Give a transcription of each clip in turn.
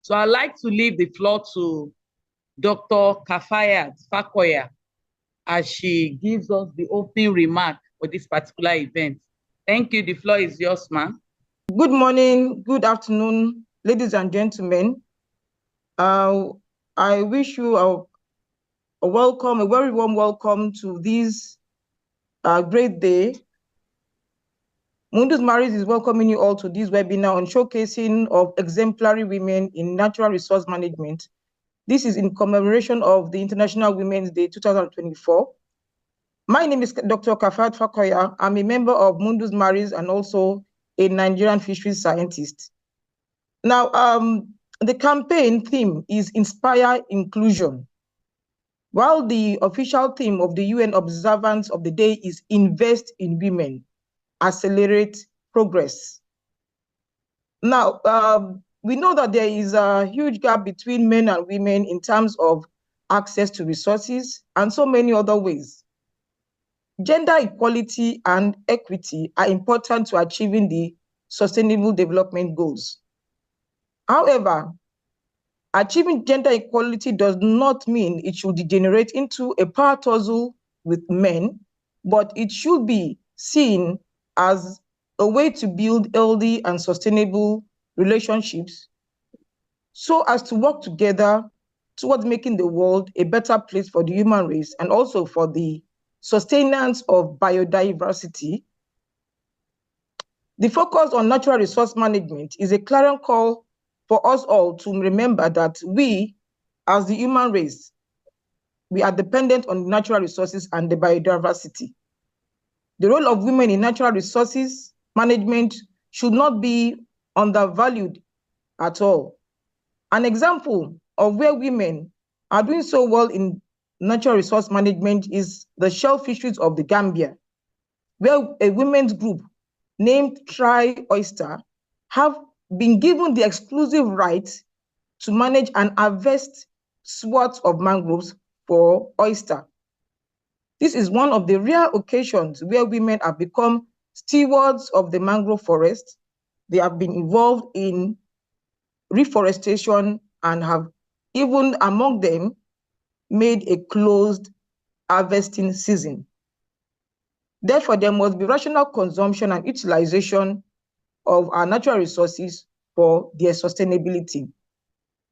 So I'd like to leave the floor to Dr. Kafayat Fakoya as she gives us the opening remark for this particular event. Thank you. The floor is yours, ma'am. Good morning, good afternoon, ladies and gentlemen. I wish you a very warm welcome to this great day. Mundus Maris is welcoming you all to this webinar on showcasing of exemplary women in natural resource management. This is in commemoration of the International Women's Day 2024. My name is Dr. Kafayat Fakoya. I'm a member of Mundus Maris and also a Nigerian fisheries scientist. Now, the campaign theme is Inspire Inclusion, while the official theme of the UN observance of the day is Invest in Women, Accelerate Progress. Now, we know that there is a huge gap between men and women in terms of access to resources and so many other ways. Gender equality and equity are important to achieving the Sustainable Development Goals. However, achieving gender equality does not mean it should degenerate into a power tussle with men, but it should be seen as a way to build healthy and sustainable relationships so as to work together towards making the world a better place for the human race and also for the sustenance of biodiversity. The focus on natural resource management is a clarion call for us all to remember that we, as the human race, we are dependent on natural resources and the biodiversity. The role of women in natural resources management should not be undervalued at all. An example of where women are doing so well in natural resource management is the shell fisheries of the Gambia, where a women's group named Try Oyster have been given the exclusive right to manage and harvest swaths of mangroves for oyster. This is one of the rare occasions where women have become stewards of the mangrove forest. They have been involved in reforestation and have even among them made a closed harvesting season. Therefore, there must be rational consumption and utilization of our natural resources for their sustainability.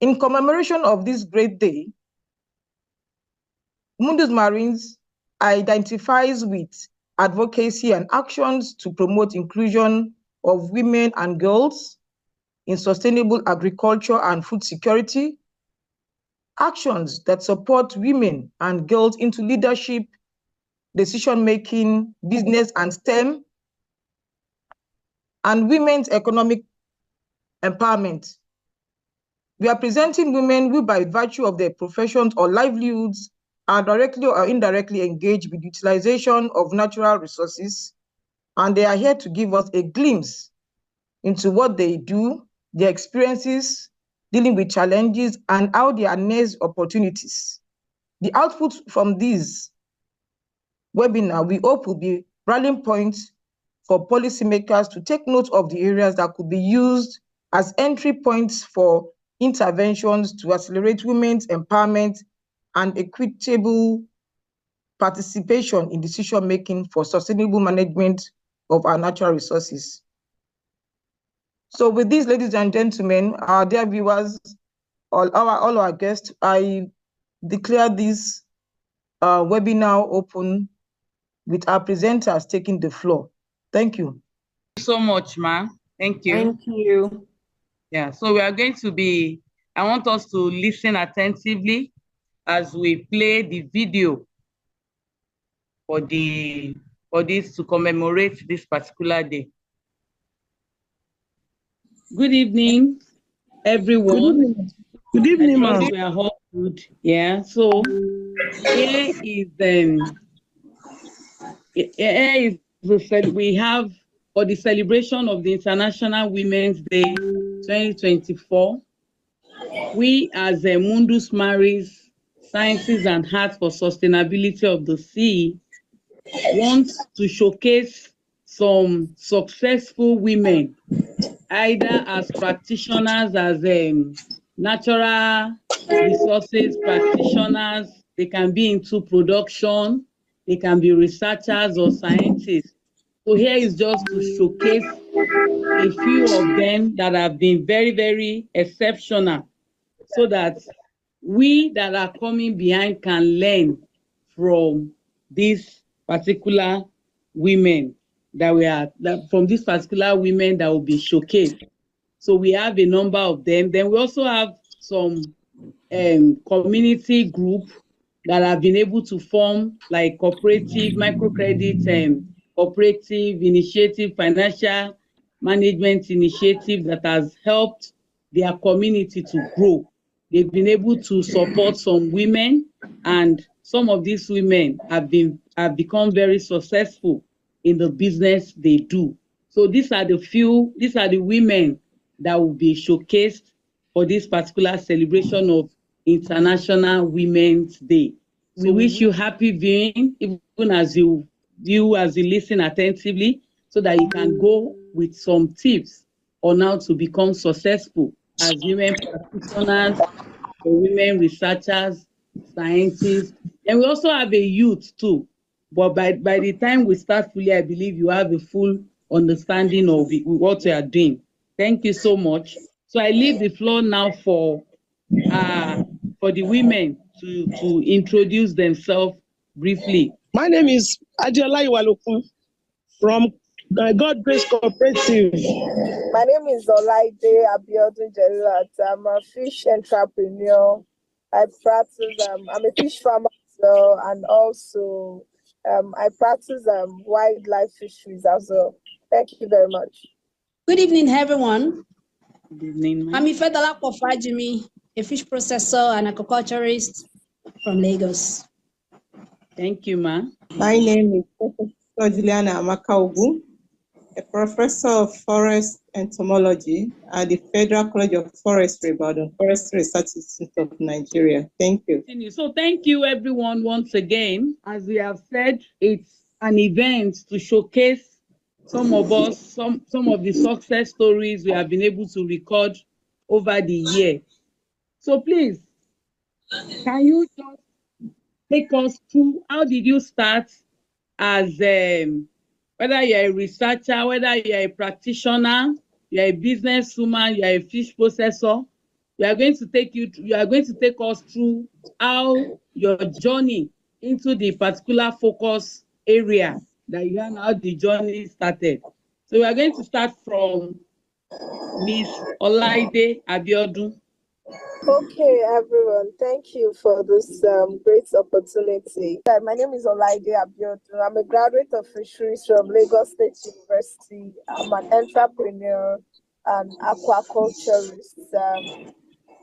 In commemoration of this great day, Mundus Marines identifies with advocacy and actions to promote inclusion of women and girls in sustainable agriculture and food security, actions that support women and girls into leadership, decision-making, business and STEM, and women's economic empowerment. We are presenting women who, by virtue of their professions or livelihoods, are directly or indirectly engaged with utilization of natural resources, and they are here to give us a glimpse into what they do, their experiences, dealing with challenges, and how they harness opportunities. The output from this webinar, we hope, will be rallying points for policymakers to take note of the areas that could be used as entry points for interventions to accelerate women's empowerment and equitable participation in decision-making for sustainable management of our natural resources. So with this, ladies and gentlemen, our dear viewers, all our guests, I declare this webinar open with our presenters taking the floor. Thank you. Thank you so much, ma'am. Thank you. Thank you. Yeah, so we are going to be, I want us to listen attentively as we play the video for this to commemorate this particular day. Good evening, everyone. Good evening, ma'am. We are all good. Yeah, so here is we have for the celebration of the International Women's Day 2024. We as Mundus Maris, Sciences and Arts for Sustainability of the Sea want to showcase some successful women, either as practitioners, as natural resources practitioners. They can be into production. They can be researchers or scientists. So here is just to showcase a few of them that have been very, very exceptional so that we that are coming behind can learn from these particular women from these particular women that will be showcased. So we have a number of them. Then we also have some community group that have been able to form like cooperative, microcredit, cooperative initiative, financial management initiative that has helped their community to grow. They've been able to support some women, and some of these women have become very successful in the business they do. So these are the women that will be showcased for this particular celebration of International Women's Day. We wish you happy viewing, even as you listen attentively, so that you can go with some tips on how to become successful as women practitioners, or women researchers, scientists. And we also have a youth too. But by the time we start fully, I believe you have a full understanding of what we are doing. Thank you so much. So I leave the floor now for the women to introduce themselves briefly. My name is Adiola Iwalokun from God Grace Cooperative. My name is Olaide Abiodun Jelilat. I'm a fish entrepreneur. I practice, I'm a fish farmer as well, and also I practice wildlife fisheries as well. Thank you very much. Good evening, everyone. Good evening, I'm Ifedala Kofajimi, a fish processor and aquaculturist from Lagos. Thank you, ma. My name is Professor Juliana Amakaugu, a professor of forest entomology at the Federal College of Forestry, Ibadan, Forest Research Institute of Nigeria. Thank you. So thank you, everyone, once again. As we have said, it's an event to showcase some of us, some of the success stories we have been able to record over the year. So please, can you just take us through how did you start as whether you're a researcher, whether you're a practitioner, you're a businesswoman, you're a fish processor. You are going to take us through how your journey into the particular focus area that you have, how the journey started. So we are going to start from Miss Olaide Abiodun. Okay, everyone. Thank you for this great opportunity. My name is Olaide Abiodun. I'm a graduate of fisheries from Lagos State University. I'm an entrepreneur and aquaculturist.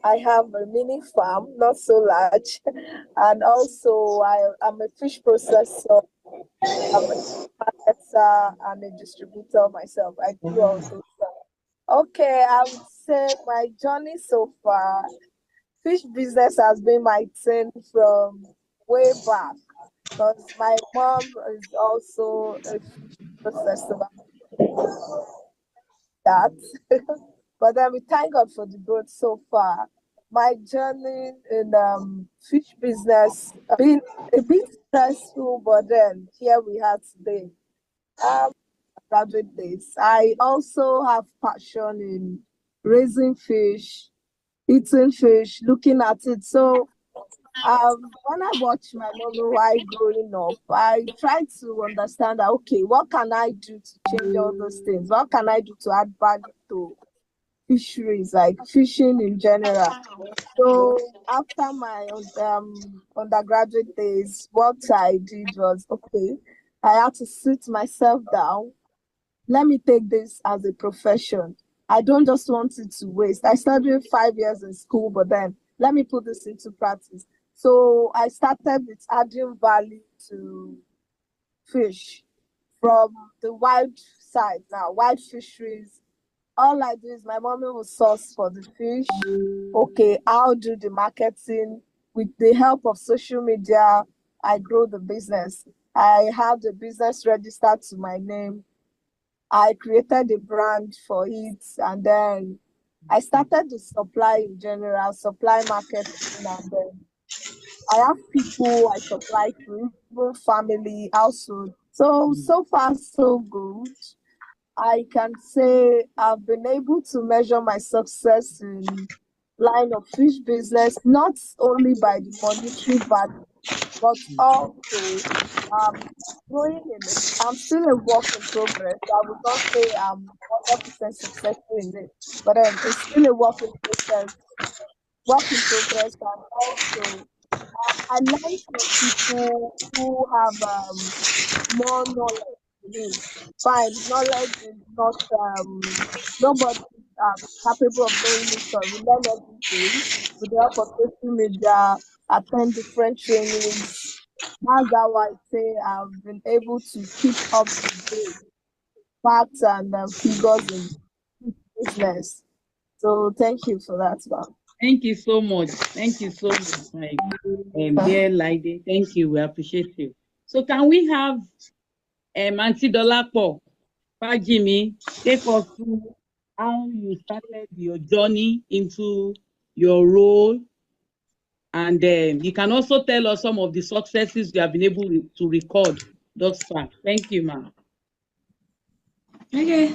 I have a mini farm, not so large, and also I'm a fish processor. I'm a marketer and a distributor myself. I do also. Okay, I would say my journey so far, fish business has been my thing from way back because my mom is also a fish processor. That, but then we thank God for the growth so far. My journey in fish business been a bit stressful, but then here we are today. Graduate days. I also have passion in raising fish, eating fish, looking at it. So when I watch my mom while growing up, I try to understand that, okay, what can I do to change all those things? What can I do to add value to fisheries, like fishing in general? So after my undergraduate days, what I did was, okay, I had to sit myself down. Let me take this as a profession. I don't just want it to waste. I studied 5 years in school, but then let me put this into practice. So I started with adding value to fish from the wild side now, wild fisheries. All I do is my mommy will source for the fish. Okay, I'll do the marketing. With the help of social media, I grow the business. I have the business registered to my name. I created a brand for it, and then I started the supply in general, supply marketing, and then I have people I supply to, even family, household. So far, so good. I can say I've been able to measure my success in line of fish business, not only by the monetary value, but also um growing in it. I'm still a work in progress. I would not say I'm 100% successful in it, but then it's still a work in progress, and also I learned from people who have more knowledge than me. Fine, knowledge is not nobody capable of knowing it. So we learn everything with the help of social media, attend different trainings. That's how I say I've been able to keep up to date facts and figures in business. So thank you for that, ma'am. Thank you so much. Thank you so much, my dear lady. Thank you. We appreciate you. So can we have Auntie Dolapo Fajimi take us through how you started your journey into your role, and you can also tell us some of the successes you have been able to record thus far. Thank you, ma'am. Okay.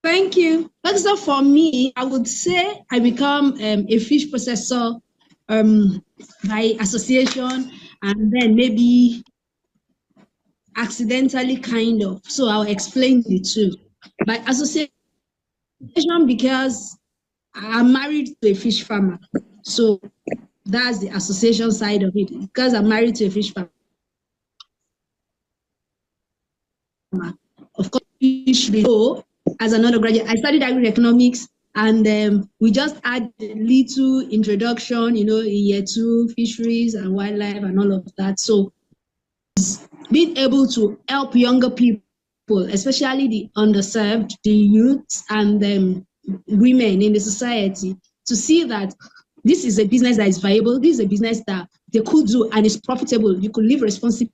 Thank you. That's all for me. I would say I become a fish processor by association, and then maybe accidentally, kind of. So I'll explain the two. By association, because I'm married to a fish farmer. So that's the association side of it. Because I'm married to a fish farmer. Of course, fish below, as an undergraduate, I studied agri-economics, and we just had a little introduction, in year 2, fisheries and wildlife and all of that. So being able to help younger people, especially the underserved, the youths, and women in the society, to see that this is a business that is viable, this is a business that they could do and is profitable. You could live responsibly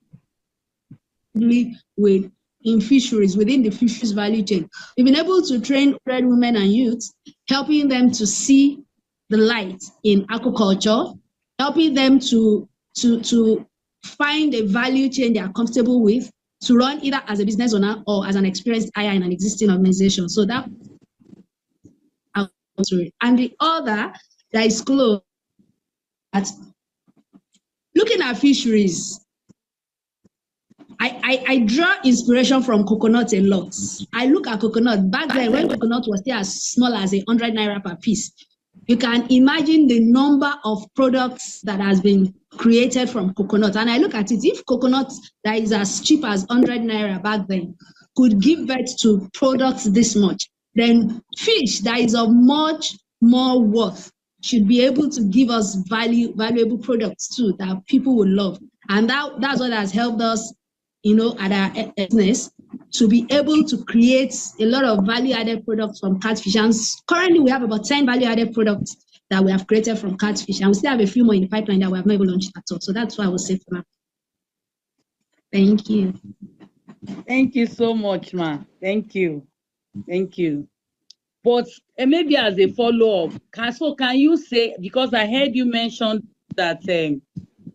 in fisheries, within the fisheries value chain. We've been able to train women and youths, helping them to see the light in aquaculture, helping them to find a value chain they are comfortable with, to run either as a business owner or as an experienced hire in an existing organization. So that, and the other that is close, at looking at fisheries, I draw inspiration from coconut a lot. I look at coconut back then when coconut was still as small as 100 naira per piece. You can imagine the number of products that has been created from coconut. And I look at it, if coconut that is as cheap as 100 naira back then could give birth to products this much, then fish that is of much more worth should be able to give us valuable products too that people will love. And that's what has helped us, at our business, to be able to create a lot of value-added products from catfish. And currently, we have about 10 value-added products that we have created from catfish, and we still have a few more in the pipeline that we have not even launched at all. So that's why I will say for now. Thank you. Thank you so much, ma. Thank you. Thank you. But maybe as a follow-up, can you say, because I heard you mention that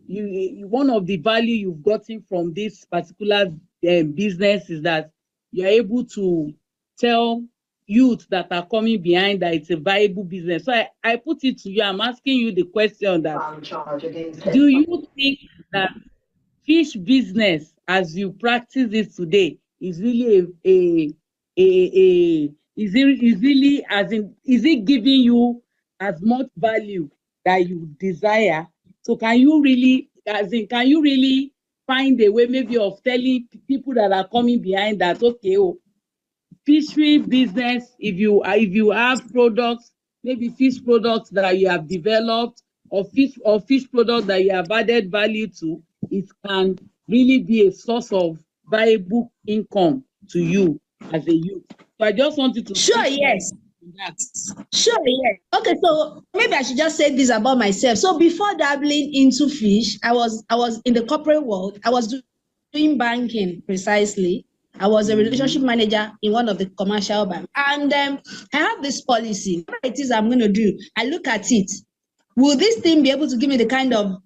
you one of the value you've gotten from this particular business is that you're able to tell youth that are coming behind that it's a viable business. So I put it to you, I'm asking you the question that, do you think that fish business as you practice it today is really is it giving you as much value that you desire? So can you really find a way maybe of telling people that are coming behind that, okay, fishery business, if you have products, maybe fish products that you have developed, or fish products that you have added value to, it can really be a source of viable income to you as a youth. So I just wanted to yes. Sure, yes. Okay, so maybe I should just say this about myself. So before dabbling into fish, I was in the corporate world. I was doing banking precisely. I was a relationship manager in one of the commercial banks. And I have this policy. Whatever it is I'm going to do, I look at it. Will this thing be able to give me the kind of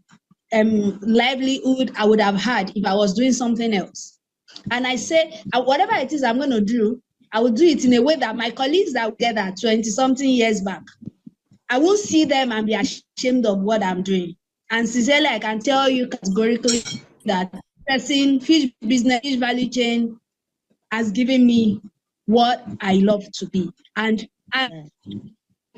livelihood I would have had if I was doing something else? And I say, whatever it is I'm going to do, I will do it in a way that my colleagues that were together 20-something years back, I will see them and be ashamed of what I'm doing. And sincerely, I can tell you categorically that person, fish business, fish value chain has given me what I love to be. And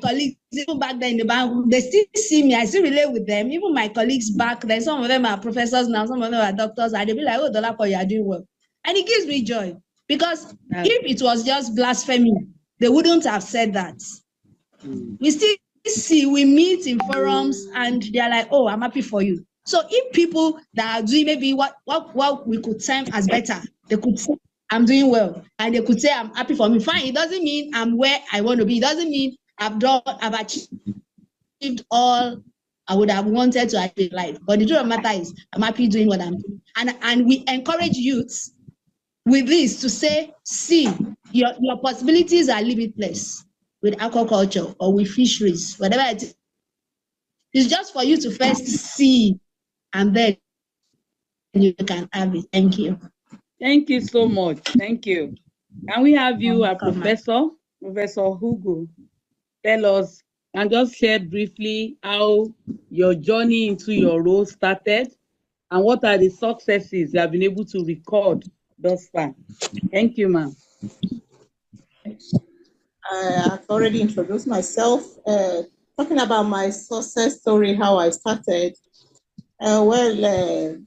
colleagues, even back then in the bank, they still see me. I still relate with them. Even my colleagues back then, some of them are professors now, some of them are doctors, and they'll be like, oh, Dolapo, you are doing well. And it gives me joy. Because if it was just blasphemy, they wouldn't have said that. We still see, we meet in forums and they're like, oh, I'm happy for you. So if people that are doing maybe what we could term as better, they could say, I'm doing well. And they could say, I'm happy for me. Fine. It doesn't mean I'm where I want to be. It doesn't mean I've achieved all I would have wanted to achieve in life. But the truth of the matter is, I'm happy doing what I'm doing. And we encourage youths with this to say, see, your possibilities are limitless with aquaculture or with fisheries, whatever it is. It's just for you to first see and then you can have it. Thank you. Thank you so much. Thank you. Can we have you, Professor Hugo, tell us and just share briefly how your journey into your role started and what are the successes you have been able to record thus far? Thank you, ma'am. I've already introduced myself. Talking about my success story, how I started. I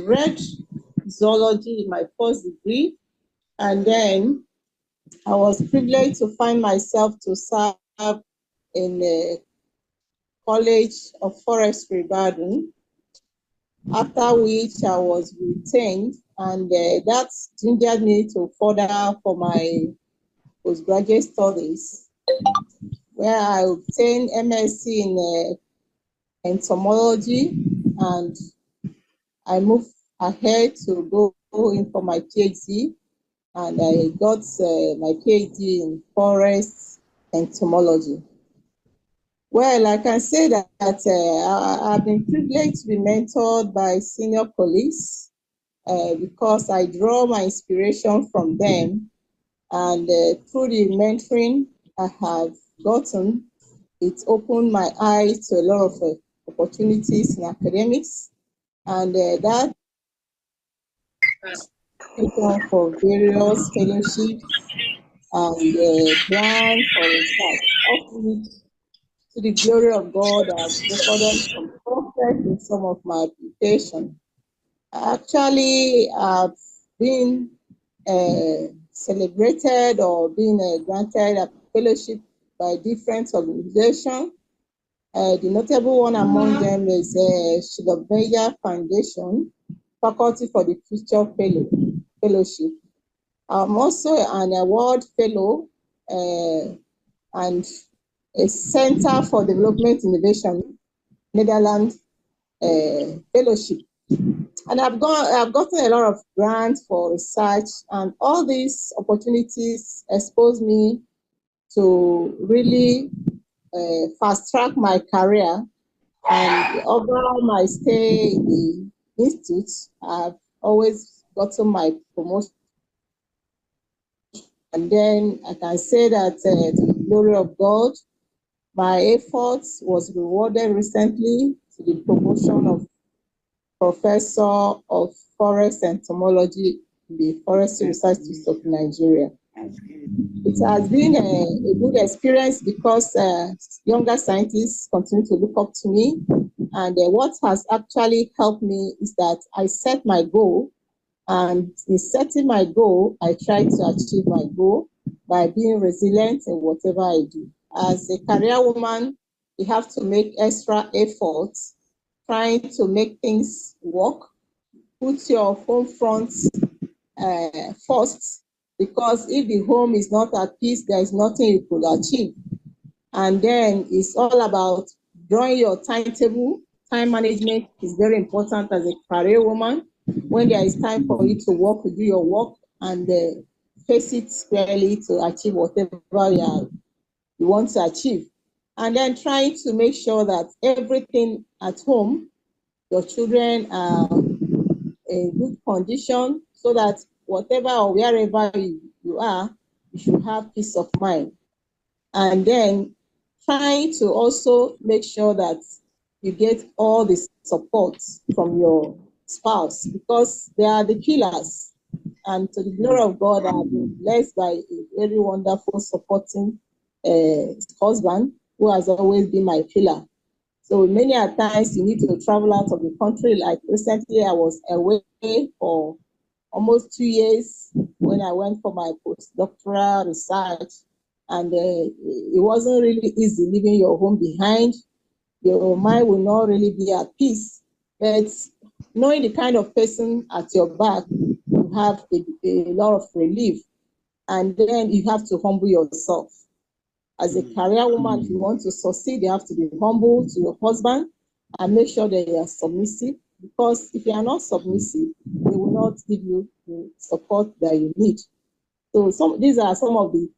read zoology in my first degree, and then I was privileged to find myself to serve in the College of Forestry, Ibadan, after which I was retained, and that gingered me to further for my postgraduate studies, where I obtained MSc in entomology, and I moved ahead to go in for my PhD, and I got my PhD in forest entomology. Well, I can say that I've been privileged to be mentored by senior colleagues because I draw my inspiration from them, and through the mentoring I have gotten, it opened my eyes to a lot of opportunities in academics, and that for various fellowships and grants for research, of which, to the glory of God, I've recorded some progress in some of my applications. Actually, I've been celebrated or been granted a fellowship by different organizations. The notable one among them is Shiloh Foundation, Faculty for the Future Fellowship. I'm also an award fellow and a Center for Development Innovation, Netherlands Fellowship. And I've gotten a lot of grants for research, and all these opportunities expose me to really fast track my career. And over my stay in the institute, I've always gotten my promotion. And then I can say that to the glory of God, my efforts was rewarded recently to the promotion of Professor of Forest Entomology in the Forestry Research Institute of Nigeria. It has been a good experience because younger scientists continue to look up to me. And what has actually helped me is that I set my goal, and in setting my goal, I try to achieve my goal by being resilient in whatever I do. As a career woman, you have to make extra efforts trying to make things work. Put your home front first, because if the home is not at peace, there is nothing you could achieve. And then it's all about drawing your timetable. Time management is very important as a career woman. When there is time for you to work, you do your work. and face it squarely to achieve whatever you want to achieve. And then trying to make sure that everything at home, your children are in good condition, so that whatever or wherever you are, you should have peace of mind. And then trying to also make sure that you get all the support from your spouse, because they are the pillars. And to the glory of God, I've been blessed by a very wonderful supporting husband who has always been my pillar. So many a times you need to travel out of the country. Like recently, I was away for almost 2 years when I went for my postdoctoral research. And it wasn't really easy leaving your home behind. Your mind will not really be at peace. But knowing the kind of person at your back, you have a lot of relief. And then you have to humble yourself. As a career woman, if you want to succeed, you have to be humble to your husband and make sure that you are submissive. Because if you are not submissive, they will not give you the support that you need. So these are some of the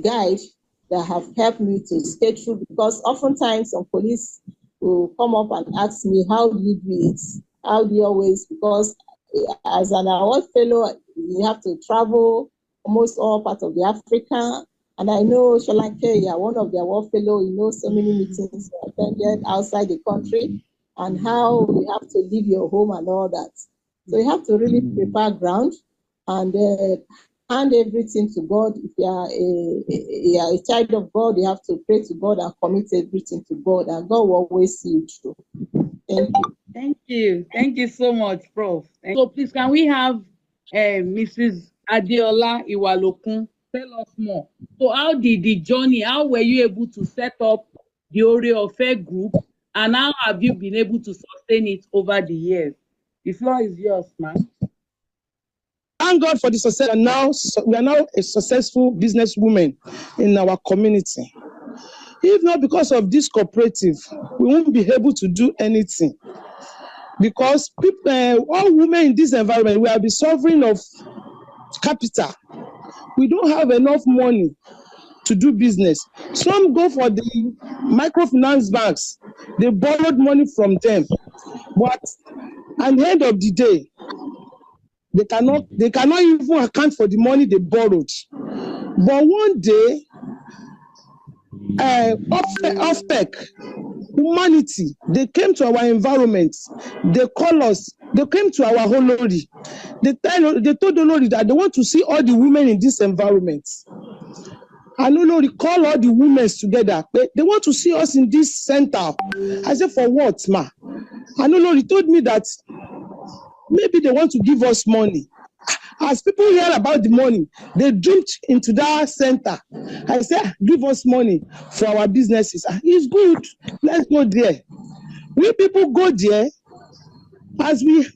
guides that have helped me to stay true. Because oftentimes some police will come up and ask me, how do you do it? How do you always, because as an award fellow, you have to travel almost all parts of the Africa. And I know Sholanke, you are one of the award fellow, you know so many meetings attended outside the country, and how you have to leave your home and all that. So you have to really prepare ground and hand everything to God. If you are a child of God, you have to pray to God and commit everything to God, and God will always see you through. Thank you. Thank you. Thank you so much, Prof. So please, can we have Mrs. Adeola Iwalokun tell us more? So how did the journey, how were you able to set up the Oore-Ọ̀fẹ́ group, and how have you been able to sustain it over the years? The floor is yours, ma'am. Thank God for the success. And now we are now a successful businesswoman in our community. If not because of this cooperative, we won't be able to do anything. Because people, all women in this environment, we are the suffering of capital. We don't have enough money to do business. Some go for the microfinance banks. They borrowed money from them. But at the end of the day, they cannot even account for the money they borrowed. But one day, OFPEC, humanity, they came to our environment. They call us. They came to our Olori. They told Olori that they want to see all the women in this environment. And Olori call all the women together. They want to see us in this center. I said, for what, ma? And Olori told me that maybe they want to give us money. As people hear about the money, they jumped into that center. I said, give us money for our businesses. It's good. Let's go there. We people go there. As we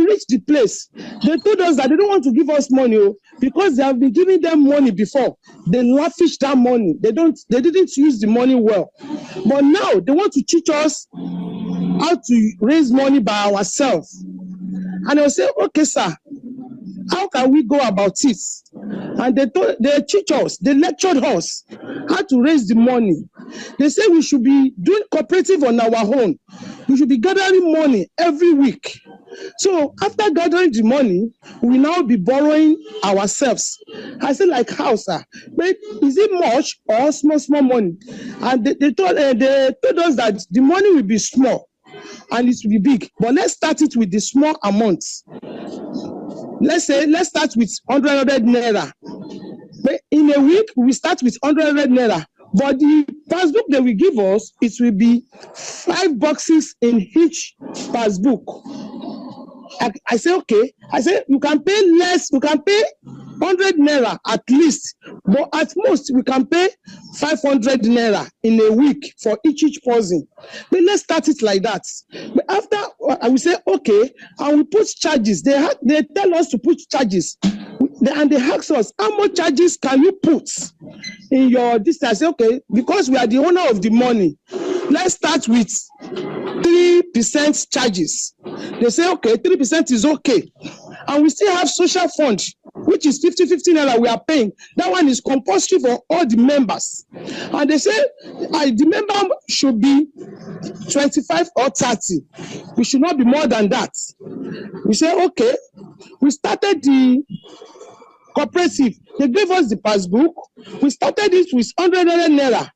reach the place, they told us that they don't want to give us money because they have been giving them money before. They lavished that money. They didn't use the money well. But now they want to teach us how to raise money by ourselves. And I say, okay, sir, how can we go about it? And they teach us, they lectured us how to raise the money. They say we should be doing cooperative on our own. We should be gathering money every week. So after gathering the money, we now be borrowing ourselves. I say, like how, sir? But is it much or small money? And they told us that the money will be small and it will be big. But let's start it with the small amounts. Let's start with 100 naira. But in a week, we start with 100 naira. But the passbook they will give us, it will be 5 boxes in each passbook. I say, okay. I say, you can pay less. You can pay 100 naira at least. But at most, we can pay 500 naira in a week for each person. But let's start it like that. But after, I will say, okay, and we put charges. They tell us to put charges. And they ask us, how much charges can you put in your distance? I say, okay, because we are the owner of the money, let's start with 3% charges. They say, okay, 3% is okay. And we still have social fund, which is 50 naira we are paying. That one is compulsory for all the members. And they say the member should be 25 or 30. We should not be more than that. We say, okay, we started the cooperative. They gave us the passbook. We started it with 100 naira.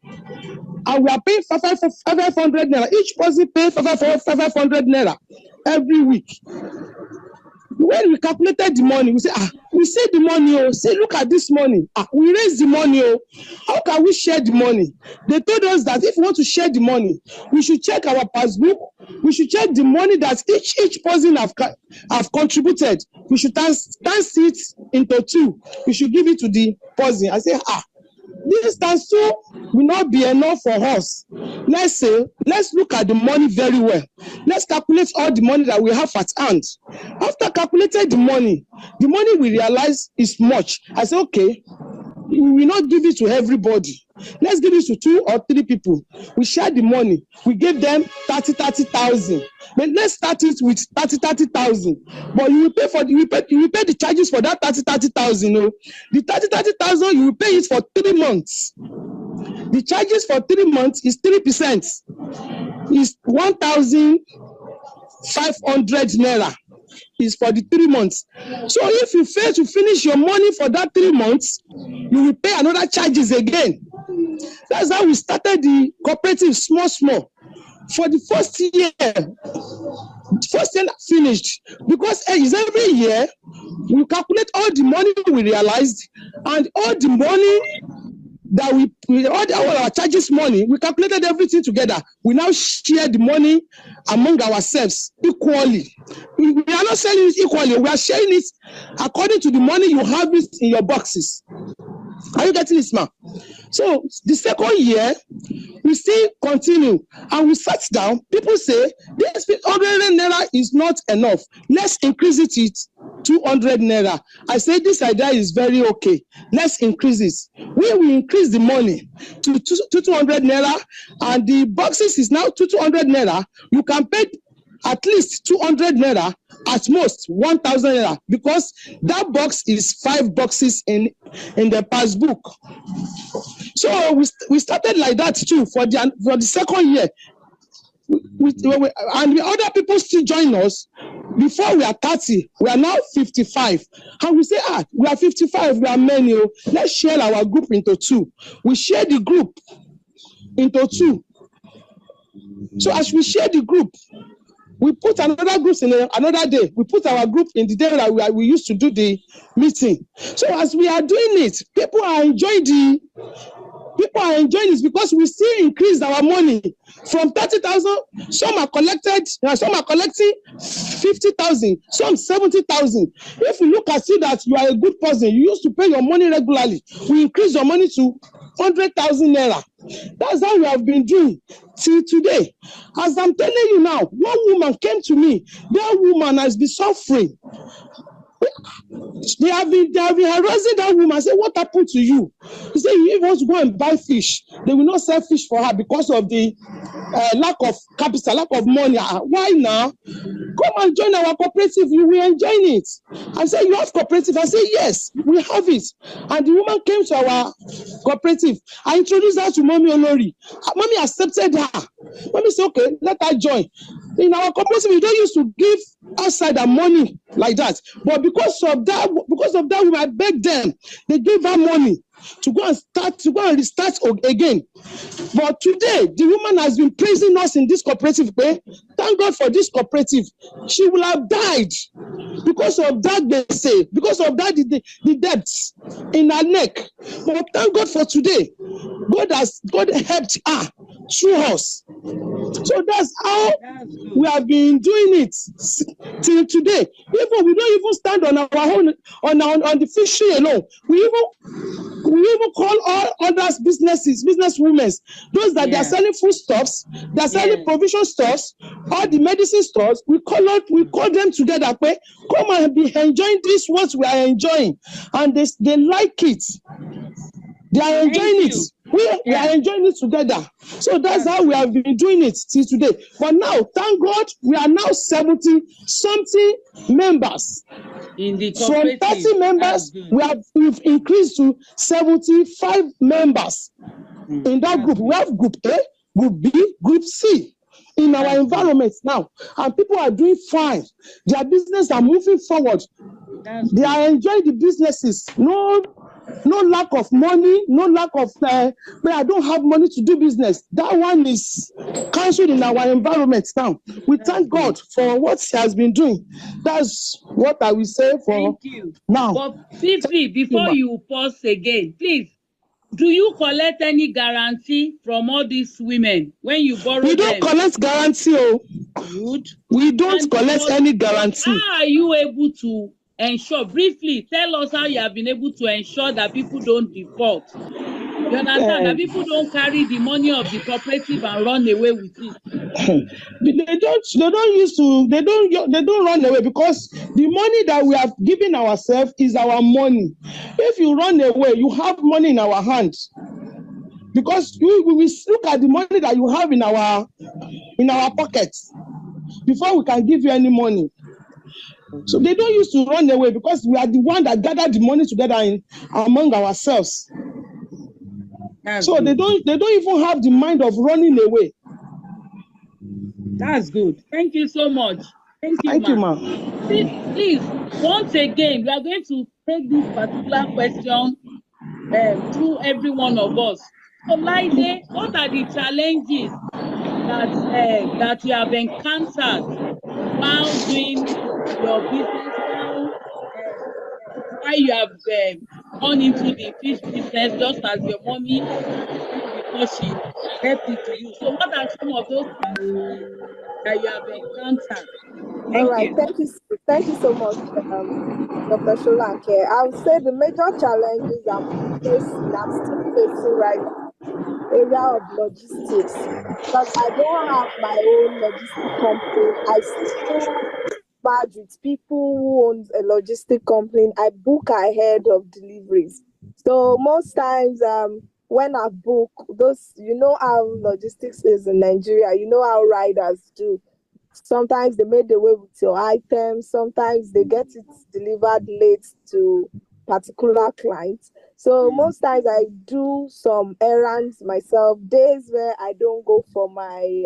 And we are paying 500 naira. Each person pays 500 naira every week. When we calculated the money, we say, we say the money, oh, say, look at this money. We raise the money, oh. How can we share the money? They told us that if we want to share the money, we should check our passbook. We should check the money that each person have contributed. We should times it into 2. We should give it to the person. I say, this times 2 will not be enough for us. Let's look at the money very well. Let's calculate all the money that we have at hand. After calculating the money we realize is much. I say, okay, we will not give it to everybody. Let's give it to 2 or 3 people. We share the money. We give them 30,000. But let's start it with 30,000. But you will pay the charges for that 30,000. No? The 30,000 you will pay it for 3 months. The charges for 3 months is 3%. Is 1,500 naira. Is for the 3 months. So if you fail to finish your money for that 3 months, you will pay another charges again. That's how we started the cooperative small. For the first year finished, because it's every year we calculate all the money we realized and all the money that all our charges money, we calculated everything together. We now share the money among ourselves equally. We are not sharing it equally. We are sharing it according to the money you have it in your boxes. Are you getting this, ma'am? So the second year, we still continue and we sat down. People say this 100 naira is not enough. Let's increase it 200 naira. I say this idea is very okay. Let's increase it. We will increase the money to 200 naira, and the boxes is now 200 naira. You can pay at least 200 naira, at most 1,000 naira, because that box is 5 boxes in the passbook. So we started like that too for the second year. And the other people still join us. Before we are 30, we are now 55. And we say, we are 55, we are many. Let's share our group into 2. We share the group into 2. So as we share the group, we put another group in another day. We put our group in the day that we used to do the meeting. So as we are doing it, people are enjoying this because we still increased our money from 30,000. Some are collecting 50,000, some 70,000. If you look at it that you are a good person, you used to pay your money regularly. We increase your money to 100,000 naira. That's how we have been doing till today. As I'm telling you now, one woman came to me. That woman has been suffering. They have been harassing that woman. Say, what happened to you? He said, you want to go and buy fish. They will not sell fish for her because of the lack of capital, lack of money. Why now? Come and join our cooperative. You will enjoy it. I said, you have cooperative? I said, yes, we have it. And the woman came to our cooperative. I introduced her to Mommy Olori. Mommy accepted her. Mommy said, okay, let her join. In our cooperative, we don't used to give outside our money like that. But because of that woman, I begged them. They gave her money to go and restart again. But today, the woman has been praising us in this cooperative way. Thank God for this cooperative. She will have died because of that, they say, because of that, the debts in her neck. But thank God for today. God helped her through us. So that's how we have been doing it till today. Even we don't even stand on our own on the fishery alone. We even call all others business women, those that they are selling foodstuffs, they are selling provision stores, all the medicine stores. We call them together. Come and be enjoying this what we are enjoying, and they like it. They are Thank enjoying you. it. We Yeah. are enjoying it together. So that's how we have been doing it till today. But now, thank God, we are now 70-something members. In the From cooperative. 30 members, That's good. we've increased to 75 members in that That's group. We good. have group A, group B, group C in our That's environment now. And people are doing fine. Their business are moving forward. That's They good. are enjoying the businesses. No lack of money, no lack of where I don't have money to do business. That one is cancelled in our environment now. We That's thank good. God for what He has been doing. That's what I will say for Thank you. now. But Fifi, before you pause again, please, do you collect any guarantee from all these women when you borrow We don't them? collect guarantee. Good. We don't collect any guarantee. How are you able to ensure? Briefly, tell us how you have been able to ensure that people don't default. You understand that people don't carry the money of the cooperative and run away with it. They don't run away, because the money that we have given ourselves is our money. If you run away, you have money in our hands, because we will look at the money that you have in our pockets before we can give you any money. So they don't used to run away, because we are the one that gathered the money together among ourselves. That's so good. they don't even have the mind of running away. That's good. Thank you so much. Thank you, ma'am. Please, once again, we are going to take this particular question through every one of us. So, Laide, what are the challenges that you have encountered while doing your business, while you have gone into the fish business, just as your mommy before she left it to you? So, what are some of those challenges that you have encountered? All right, thank you so much, Dr. Sholanke. I would say the major challenges I'm still facing right now, area of logistics, because I don't have my own logistic company. I still badge with people who own a logistic company. I book ahead of deliveries. So most times, when I book those, you know how logistics is in Nigeria, you know how riders do. Sometimes they made away with your items. Sometimes they get it delivered late to particular clients. So most times I do some errands myself. Days where I don't go for my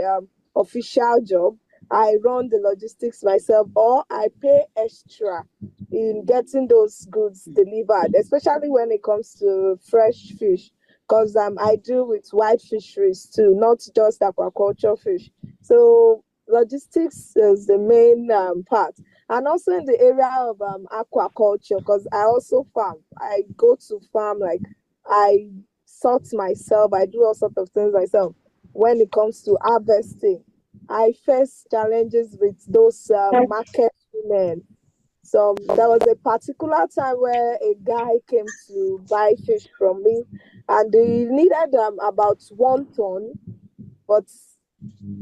official job, I run the logistics myself, or I pay extra in getting those goods delivered, especially when it comes to fresh fish, because I deal with white fisheries too, not just aquaculture fish. So logistics is the main part, and also in the area of aquaculture, because I also farm. I go to farm, like I sort myself, I do all sorts of things myself. When it comes to harvesting, I face challenges with those market women. So there was a particular time where a guy came to buy fish from me, and he needed about 1 ton, but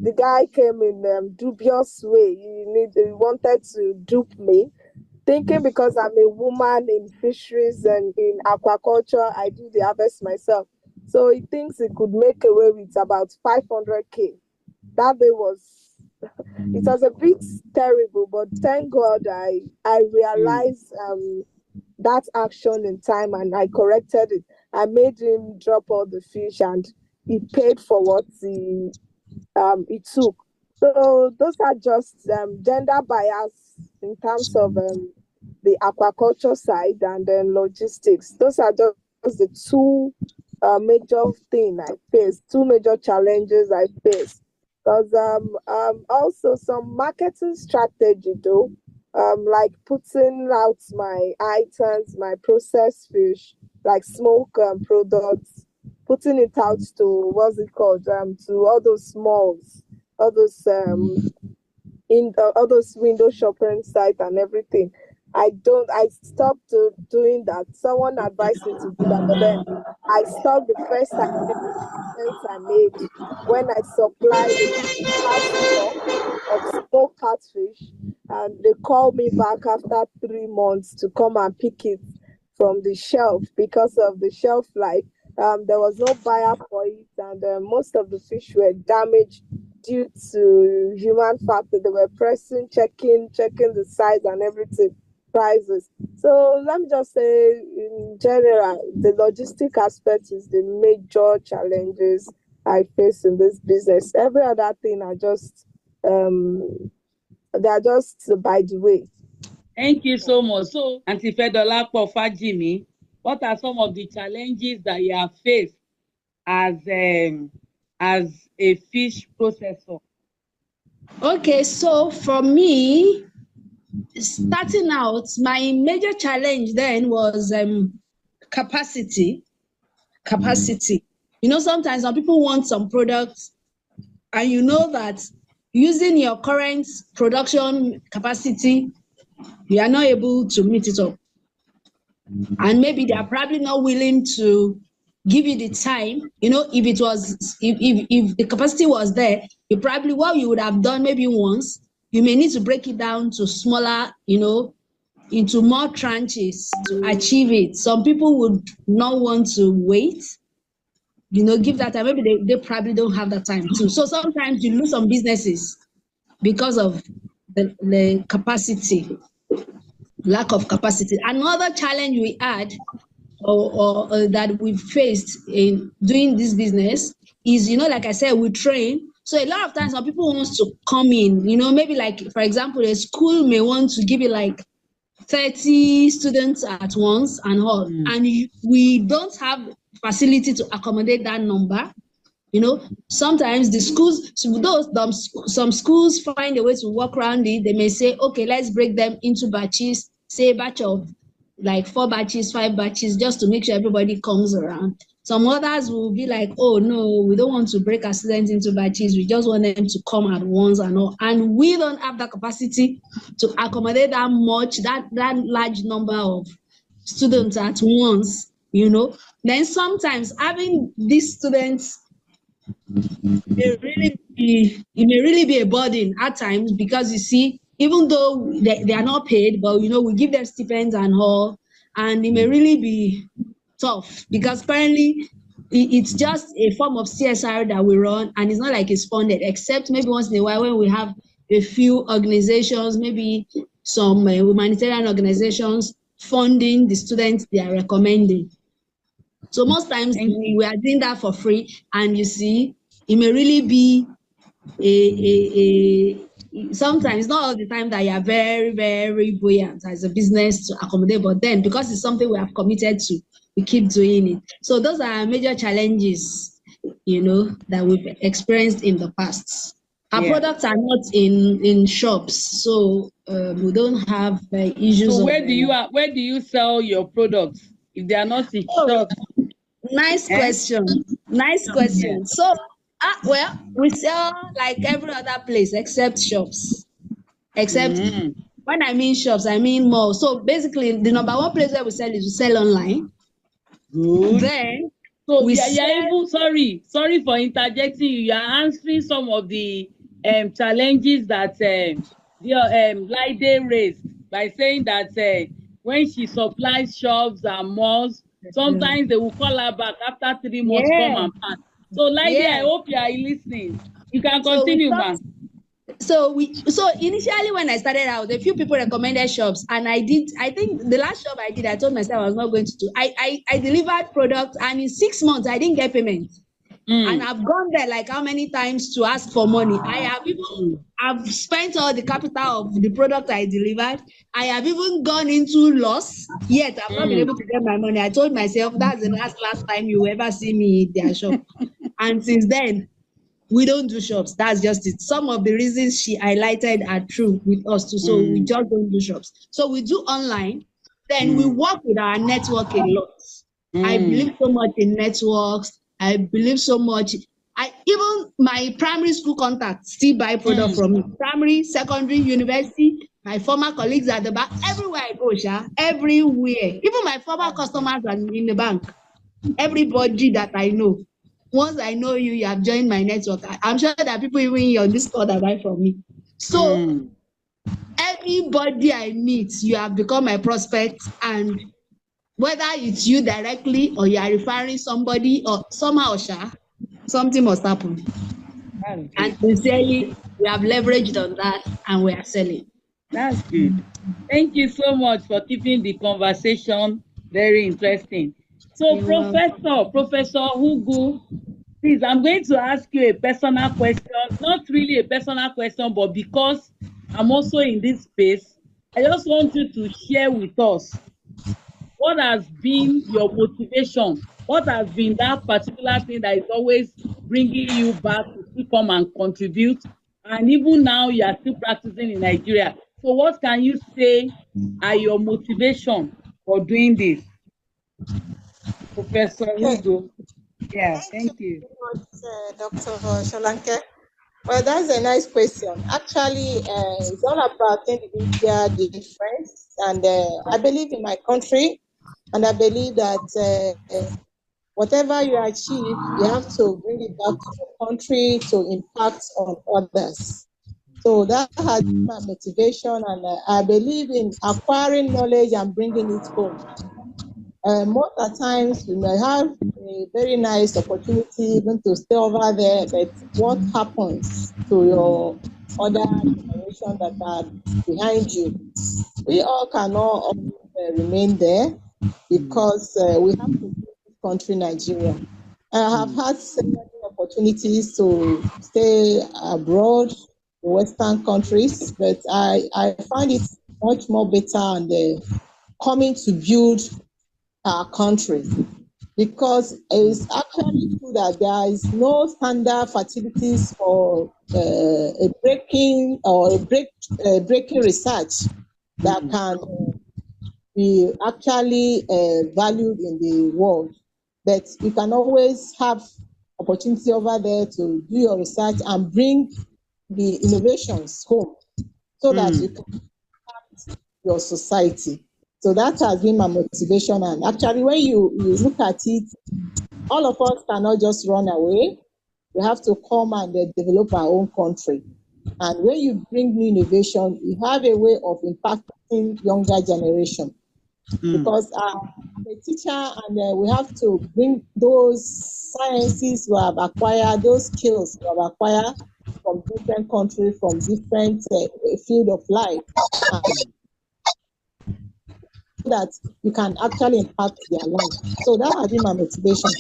the guy came in dubious way. He wanted to dupe me, thinking because I'm a woman in fisheries and in aquaculture, I do the harvest myself. So he thinks he could make away with about 500K. That day it was a bit terrible, but thank God I realized that action in time, and I corrected it. I made him drop all the fish, and he paid for what it took. So those are just gender bias in terms of the aquaculture side, and then logistics. Those are just the two major things I face, two major challenges I face. Because also some marketing strategy though, like putting out my items, my processed fish, like smoke products, putting it out to what's it called, to all those malls, all those all those window shopping sites and everything. I stopped doing that. Someone advised me to do that, but then I stopped the first time I made when I supplied a particular stock of smoked catfish, and they called me back after 3 months to come and pick it from the shelf because of the shelf life. There was no buyer for it, and most of the fish were damaged due to human factor. They were pressing, checking the size and everything, prices. So let me just say, in general, the logistic aspect is the major challenges I face in this business. Every other thing are just they are just by the way. Thank you so much. So, Auntie Fedolapo Fajimi, what are some of the challenges that you have faced as a fish processor? Okay, so for me, starting out, my major challenge then was capacity. You know, sometimes some people want some products, and you know that using your current production capacity, you are not able to meet it up. And maybe they are probably not willing to give you the time. You know, if the capacity was there, you probably, what you would have done maybe once, you may need to break it down to smaller, you know, into more tranches to achieve it. Some people would not want to wait, you know, give that time. Maybe they probably don't have that time too. So sometimes you lose some businesses because of the capacity, lack of capacity. Another challenge we had or that we faced in doing this business is, you know, like I said, we train. So a lot of times some people want to come in, you know, maybe like, for example, a school may want to give you like 30 students at once and all, and we don't have facility to accommodate that number. You know, sometimes the schools, some schools find a way to work around it. They may say, okay, let's break them into batches, say a batch of like 4 batches, 5 batches, just to make sure everybody comes around. Some others will be like, oh no, we don't want to break our students into batches. We just want them to come at once and all. And we don't have the capacity to accommodate that large number of students at once, you know. Then sometimes having these students it may really be a burden at times, because you see, even though they are not paid, but you know, we give them stipends and all, and it may really be tough because currently it's just a form of CSR that we run, and it's not like it's funded, except maybe once in a while when we have a few organizations, maybe some humanitarian organizations funding the students they are recommending. So most times we are doing that for free, and you see, it may really be sometimes, not all the time, that you are very, very buoyant as a business to accommodate, but then because it's something we have committed to, we keep doing it. So those are major challenges, you know, that we've experienced in the past. Our products are not in shops, so we don't have issues. So where do you sell your products if they are not in shops? Nice question. Nice question. Yeah. So, well, we sell like every other place except shops. Except when I mean shops, I mean malls. So basically, the number one place where we sell online. Good. Then so we even sorry for interjecting you. You are answering some of the challenges that Laide raised by saying that when she supplies shops and malls, sometimes they will call her back after 3 months, come and pack. So Laide, I hope you are listening. You can continue, ma'am. So initially when I started out, a few people recommended shops, and I think the last shop I did, I told myself I was not going to do. I delivered products, and in 6 months I didn't get payment. And I've gone there like how many times to ask for money. I've spent all the capital of the product I delivered. I have even gone into loss, yet I've not been able to get my money. I told myself that's the last time you ever see me in their shop. And since then, we don't do shops. That's just it. Some of the reasons she highlighted are true with us too. So we just don't do shops. So we do online. Then we work with our network a lot. I believe so much in networks. I believe so much. Even my primary school contacts still buy product from me. Primary, secondary, university, my former colleagues at the bank, everywhere I go, everywhere. Even my former customers in the bank, everybody that I know. Once I know you have joined my network, I'm sure that people even on this call that buy from me. So everybody I meet, you have become my prospect, and whether it's you directly or you are referring somebody or somehow, something must happen. And sincerely, we have leveraged on that and we are selling. That's good. Thank you so much for keeping the conversation very interesting. So, Professor Hugu, please, I'm going to ask you a personal question, not really a personal question, but because I'm also in this space, I just want you to share with us what has been your motivation? What has been that particular thing that is always bringing you back to still come and contribute? And even now, you are still practicing in Nigeria. So what can you say are your motivation for doing this? Professor Hugo. Yeah, thank you. Dr. Sholanke. Well, that's a nice question. Actually, it's all about individual difference. And I believe in my country, and I believe that whatever you achieve, you have to bring it back to your country to impact on others. So that has been my motivation, and I believe in acquiring knowledge and bringing it home. Most of the times, you may have a very nice opportunity even to stay over there, but what happens to your other generation that are behind you? We all cannot always remain there because we have to build this country, Nigeria. I have had several opportunities to stay abroad in Western countries, but I find it much more better and coming to build our country, because it's actually true that there is no standard facilities for a breaking research that can be actually valued in the world. But you can always have opportunity over there to do your research and bring the innovations home so that you can impact your society. So that has been my motivation. And actually, when you look at it, all of us cannot just run away. We have to come and develop our own country. And when you bring new innovation, you have a way of impacting younger generation. Because I'm a teacher, and we have to bring those sciences we have acquired, those skills we have acquired from different countries, from different field of life, that you can actually impact their life. So that has been my motivation.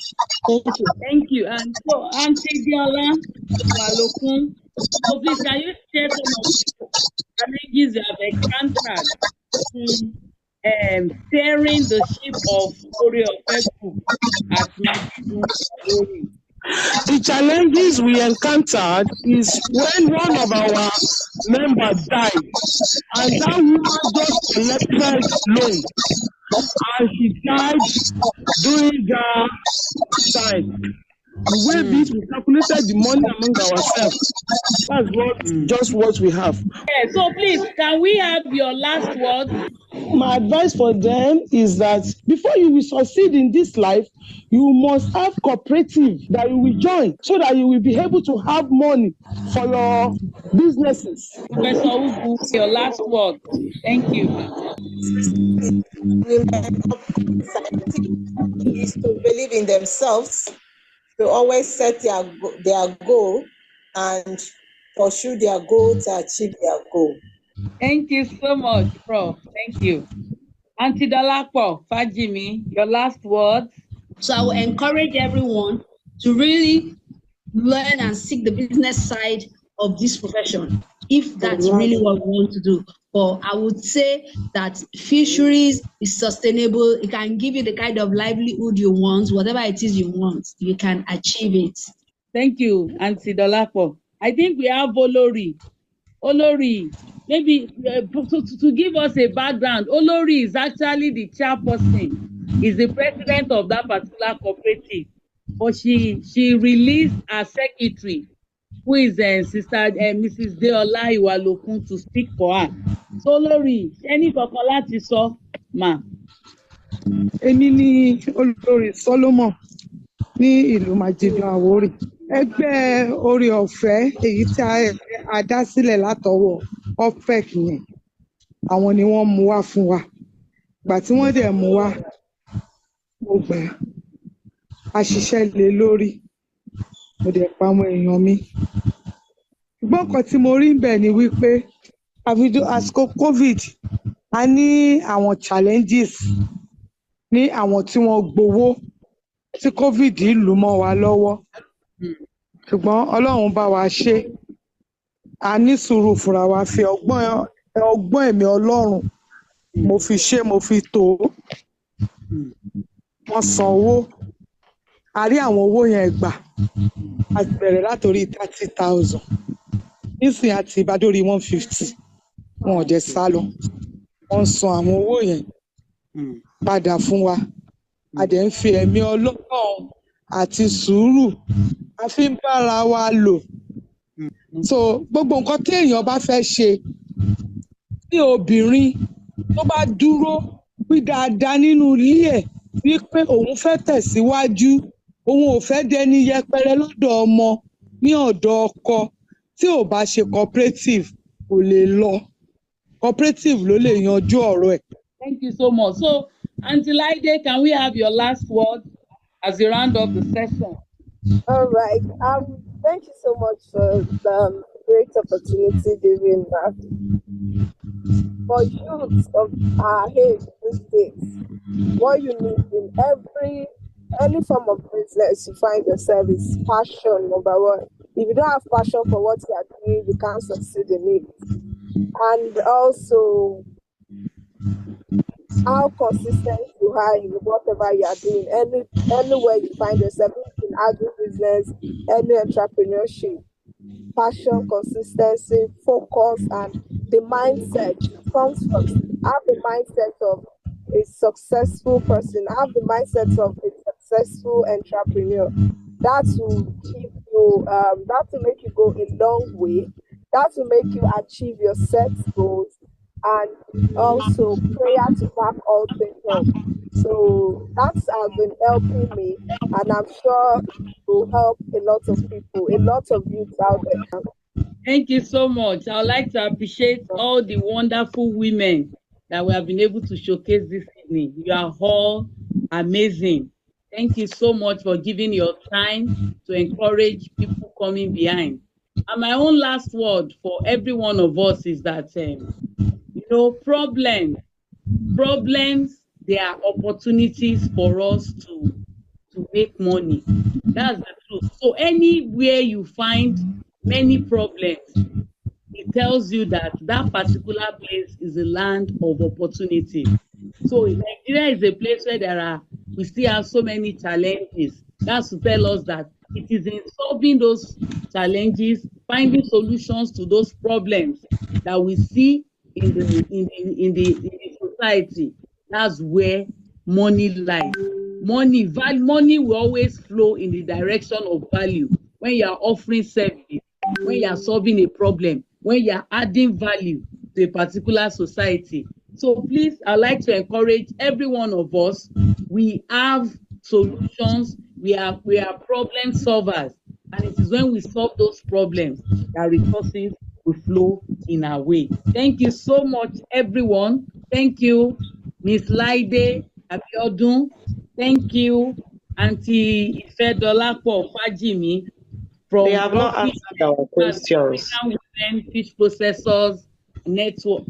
Thank you. Thank you. And so, Auntie Diola Walokun, so please, can you share some of the challenges you have encountered in steering the ship of Ori Ofe Group at Madison? The challenges we encountered is when one of our members died, and that woman just collected loan, and she died during that time. The way this, we calculated the money among ourselves. That's just what we have. Yeah, so please, can we have your last word? My advice for them is that before you will succeed in this life, you must have cooperative that you will join so that you will be able to have money for your businesses. Professor Ugu, your last word. Thank you. Is to believe in themselves, to always set their goal and pursue their goal to achieve their goal. Thank you so much, Prof. Thank you. Auntie Dolapo Fajimi, your last words. So I will encourage everyone to really learn and seek the business side of this profession, if that's really what we want to do. But I would say that fisheries is sustainable. It can give you the kind of livelihood you want, whatever it is you want, you can achieve it. Thank you, Auntie Dolapo. I think we have Olori. Olori, maybe to give us a background, Olori is actually the chairperson, is the president of that particular cooperative. But she released her secretary, who is Sister Mrs. Deola Iwalokun, to speak for her. So Olori, any kankan láti sọ, ma? Èmi ni Olórí Solomon ní ìlú Májídùn Àwórì. Ẹgbẹ́ Oore Ọ̀fẹ́ èyí tí a dá sílẹ̀ látọwọ́ OPEC yẹn, àwọn ni wọ́n mú wá fún wa. Ìgbà tí wọ́n dẹ̀ mú wá, mo gbà á, a ṣiṣẹ́ lé lórí, mo dẹ̀ pa àwọn èèyàn mi. Ṣùgbọ́n nǹkan tí mo rí ńbẹ̀ ni wípé àsìkò COVID, a ní àwọn challenges ní àwọn tí wọ́n gbowó tí COVID lù mọ́ wa lọ́wọ́. Ṣùgbọ́n Ọlọ́run bá wa ṣe, a ní sùúrù fúnra wa, fi ọgbọ́n ẹ̀mí Ọlọ́run mo fi ṣe, mo fi tò ó. Wọ́n san owó, a rí àwọn owó yẹn gbà, a ti bẹ̀rẹ̀ látòrí 30,000, nísìnyí àti ìbádórí 150, wọn ò dẹ̀ sá lọ, wọ́n san àwọn owó yẹn padà fún wa. A dẹ̀ ń fi ẹ̀mí Ọlọ́run àti sùúrù a fi ń bára wa lò. So gbogbo nǹkan tí èèyàn bá fẹ́ ṣe, tí obìnrin tó bá dúró wí dáadáa nínú ilé ẹ̀ wípé òun fẹ́ tẹ̀síwájú, òun ò fẹ́ dẹni yẹpẹrẹ lọ́dọ̀ ọmọ, ní ọ̀dọ̀ ọkọ, tí ò bá ṣe cooperative kò lè lọ. Cooperative ló lè yanjú ọ̀rọ̀ ẹ̀. Thank you so much. So, Auntie Laide, can we have your last word as we round up the session? All right. Thank you so much for the great opportunity given for youths of our age these days. What you need in any form of business you find yourself is passion, number one. If you don't have passion for what you are doing, you can't succeed in it. And also, how consistent you are in whatever you are doing, anywhere you find yourself, in agribusiness, any entrepreneurship. Passion, consistency, focus, and the mindset comes first. Have the mindset of a successful person, have the mindset of a successful entrepreneur. That will keep you, that will make you go a long way. That will make you achieve your set goals, and also prayer to back all things up. So that has been helping me, and I'm sure it will help a lot of people, a lot of youth out there. Thank you so much. I would like to appreciate all the wonderful women that we have been able to showcase this evening. You are all amazing. Thank you so much for giving your time to encourage people coming behind. And my own last word for every one of us is that, problems, they are opportunities for us to make money. That's the truth. So anywhere you find many problems, it tells you that that particular place is a land of opportunity. So Nigeria is a place where we still have so many challenges. That's to tell us that it is in solving those challenges, finding solutions to those problems that we see in the society. That's where money lies. Money will always flow in the direction of value. When you are offering service, when you are solving a problem, when you are adding value to a particular society. So please, I'd like to encourage every one of us. We have solutions. We are problem solvers, and it is when we solve those problems that resources will flow in our way. Thank you so much, everyone. Thank you, Miss Laide Abiodun. Thank you, Auntie Ifedolapo Fajimi. They have not answered our questions. Fish Processors Network,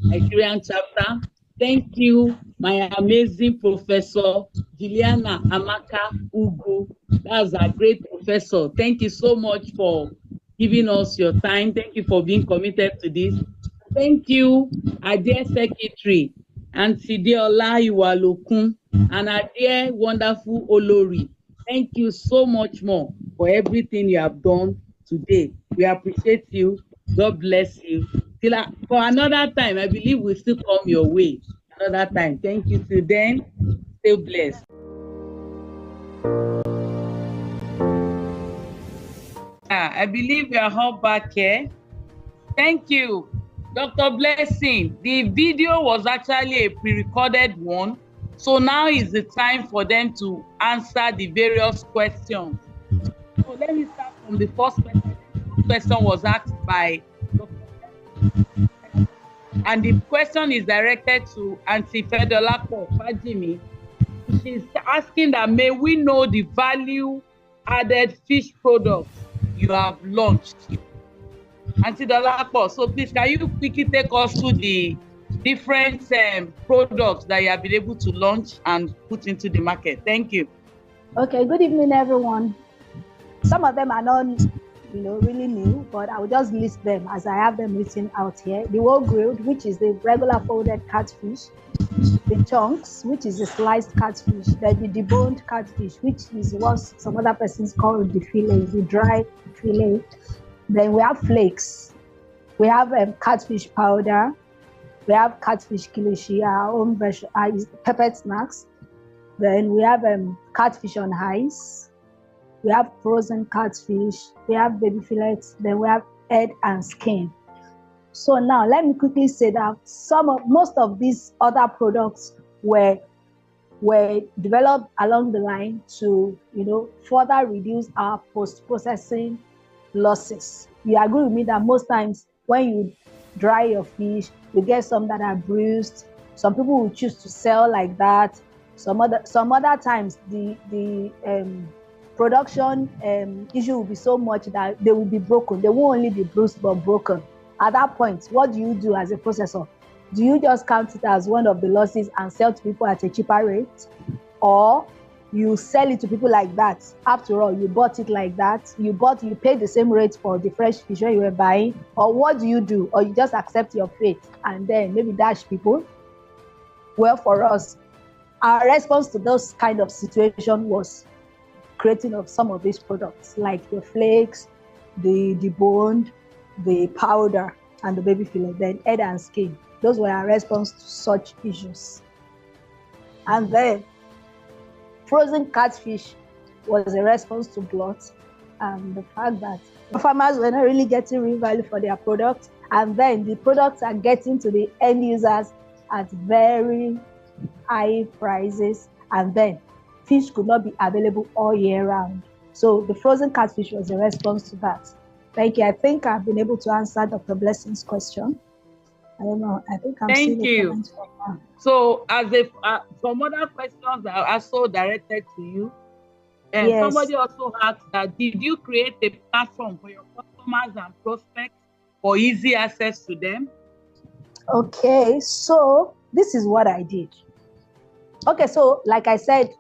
Nigerian chapter. Thank you, my amazing professor, Juliana Amaka Ugu. That's a great professor. Thank you so much for giving us your time. Thank you for being committed to this. Thank you, our dear secretary, Auntie Deola Iwalokun, and our dear wonderful Olori. Thank you so much more for everything you have done today. We appreciate you. God bless you. For another time, I believe we'll still come your way. Another time. Thank you. Till then, stay blessed. I believe we are all back here. Thank you, Dr. Blessing. The video was actually a pre-recorded one. So now is the time for them to answer the various questions. So let me start from the first question. The question was asked by Dr. and the question is directed to Auntie Fedolapo Fajimi. she's asking that may we know the value added fish products you have launched. Auntie Dolapo, so please can you quickly take us through the different products that you have been able to launch and put into the market? Thank you. Okay, good evening, everyone. Some of them are not, really new, but I will just list them as I have them written out here. The whole grilled, which is the regular folded catfish. The chunks, which is the sliced catfish. Then the deboned catfish, which is what some other persons call the fillet, the dry fillet. Then we have flakes. We have catfish powder. We have catfish kilishi, our own version, peppered snacks. Then we have catfish on ice. We have frozen catfish. We have baby fillets. Then we have head and skin. So now let me quickly say that most of these other products were developed along the line to further reduce our post-processing losses. You agree with me that most times when you dry your fish, you get some that are bruised. Some people will choose to sell like that. Some other times the production issue will be so much that they will be broken. They won't only be bruised but broken. At that point, what do you do as a processor? Do you just count it as one of the losses and sell to people at a cheaper rate? Or you sell it to people like that? After all, you bought it like that. You paid the same rate for the fresh fish you were buying. Or what do you do? Or you just accept your fate and then maybe dash people? Well, for us, our response to those kind of situation was creating of some of these products, like the flakes, the deboned, the powder, and the baby fillet, then head and skin. Those were our response to such issues. And then frozen catfish was a response to glut and the fact that farmers were not really getting real value for their products, and then the products are getting to the end users at very high prices, and then fish could not be available all year round. So the frozen catfish was a response to that. Thank you. I think I've been able to answer Dr. Blessing's question. I don't know. I think I'm Thank you. So, as if some other questions are also directed to you, and Yes. somebody also asked that, did you create a platform for your customers and prospects for easy access to them? Okay, so this is what I did. Okay, so like I said,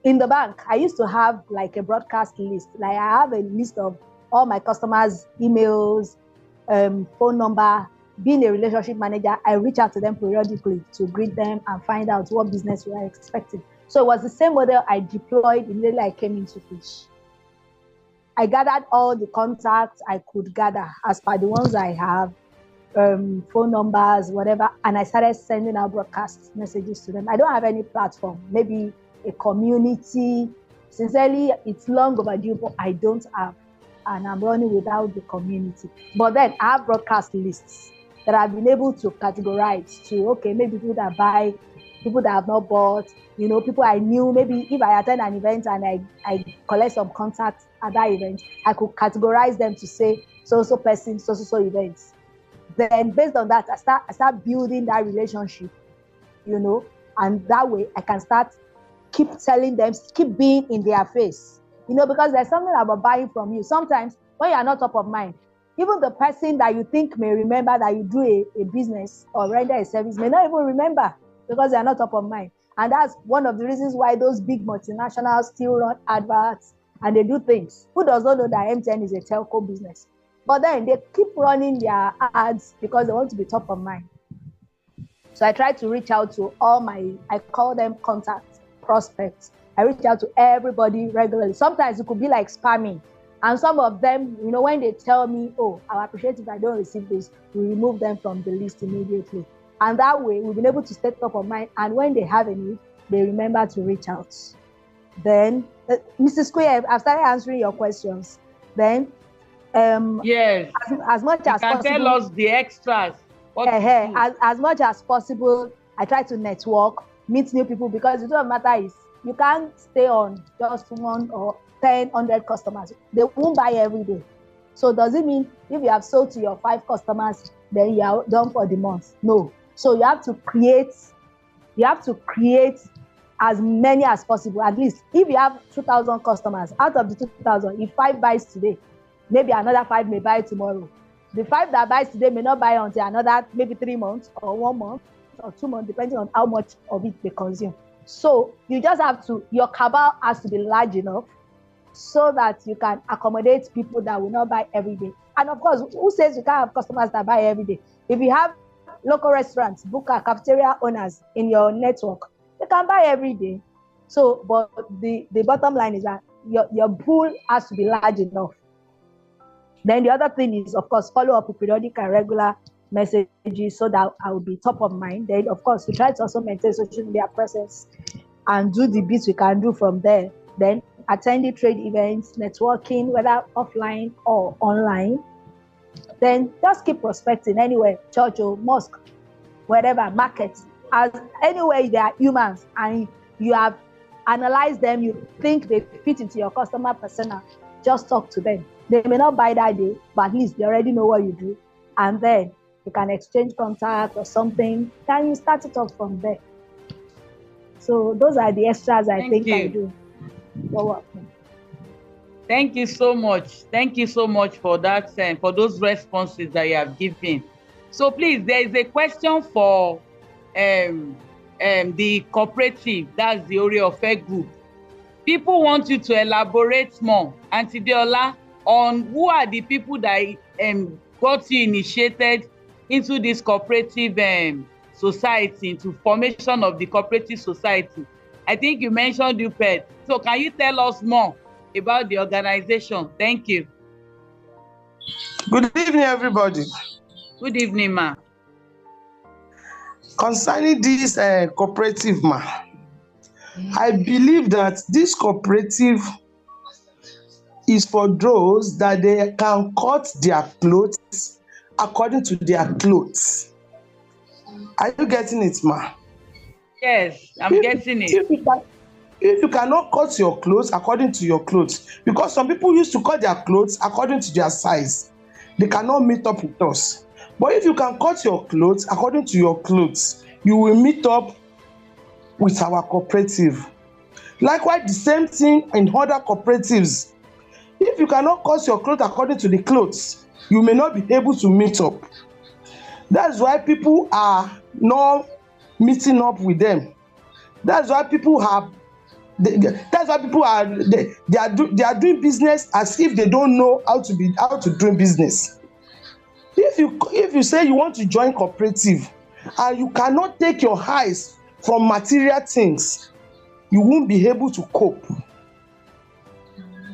in the bank, I used to have like a broadcast list. Like I have a list of all my customers' emails, phone number. Being a relationship manager, I reach out to them periodically to greet them and find out what business we are expecting. So it was the same model I deployed immediately I came into Fish. I gathered all the contacts I could gather as per the ones I have, phone numbers, whatever, and I started sending out broadcast messages to them. I don't have any platform, maybe a community. Sincerely, it's long overdue, but I don't have, and I'm running without the community. But then I have broadcast lists that I've been able to categorize to, okay, maybe people that buy, people that have not bought, people I knew. Maybe if I attend an event and I collect some contacts at that event, I could categorize them to say so person, so events. Then based on that, I start building that relationship, and that way I can start keep telling them, keep being in their face, because there's something about buying from you. Sometimes when you are not top of mind, even the person that you think may remember that you do a business or render a service may not even remember because they are not top of mind. And that's one of the reasons why those big multinationals still run adverts and they do things. Who does not know that MTN is a telco business? But then they keep running their ads because they want to be top of mind. So I try to reach out to I call them contacts, prospects. I reach out to everybody regularly. Sometimes it could be like spamming. And some of them, when they tell me, oh, I appreciate if I don't receive this, we remove them from the list immediately. And that way, we've been able to stay top of mind. And when they have a need, they remember to reach out. Then, Mrs. Square, I've started answering your questions. Then, yes, as much as possible, tell us the extras. As much as possible, I try to network, meet new people, because the truth of the matter is you can't stay on just 1 or 10, 100 customers. They won't buy every day. So does it mean if you have sold to your 5 customers, then you are done for the month? No. So you have to create as many as possible. At least if you have 2,000 customers, out of the 2,000, if 5 buys today, maybe another 5 may buy tomorrow. The 5 that buys today may not buy until another maybe 3 months or 1 month or 2 months, depending on how much of it they consume. So you just have to, your cabal has to be large enough so that you can accommodate people that will not buy every day. And of course, who says you can't have customers that buy every day? If you have local restaurants, booker, cafeteria owners in your network, they can buy every day. So, but the bottom line is that your pool has to be large enough. Then the other thing is, of course, follow up with periodic and regular messages so that I will be top of mind. Then, of course, we try to also maintain social media presence and do the bits we can do from there. Then attending trade events, networking, whether offline or online. Then just keep prospecting anywhere, church or mosque, wherever, market. As anywhere there are humans and you have analyzed them, you think they fit into your customer persona, just talk to them. They may not buy that day, but at least they already know what you do. And then you can exchange contact or something. Then you start it off from there. So those are the extras I think I do. You're welcome. Thank you so much. Thank you so much for that, for those responses that you have given. So please, there is a question for the cooperative, that's the Oreofe group. People want you to elaborate more, Auntie Deola, on who are the people that got you initiated into this cooperative society, into formation of the cooperative society. I think you mentioned UPED. So can you tell us more about the organization? Thank you. Good evening, everybody. Good evening, ma. Concerning this cooperative, ma, I believe that this cooperative is for those that they can cut their clothes according to their clothes. Are you getting it, ma? Yes, I'm getting it. If you cannot cut your clothes according to your clothes, because some people used to cut their clothes according to their size, they cannot meet up with us. But if you can cut your clothes according to your clothes, you will meet up with our cooperative. Likewise, the same thing in other cooperatives. If you cannot cut your clothes according to the clothes, you may not be able to meet up. That's why people are not meeting up with them. That's why people have. That's why people are they are doing business as if they don't know how to do business. If you say you want to join cooperative and you cannot take your eyes from material things, you won't be able to cope.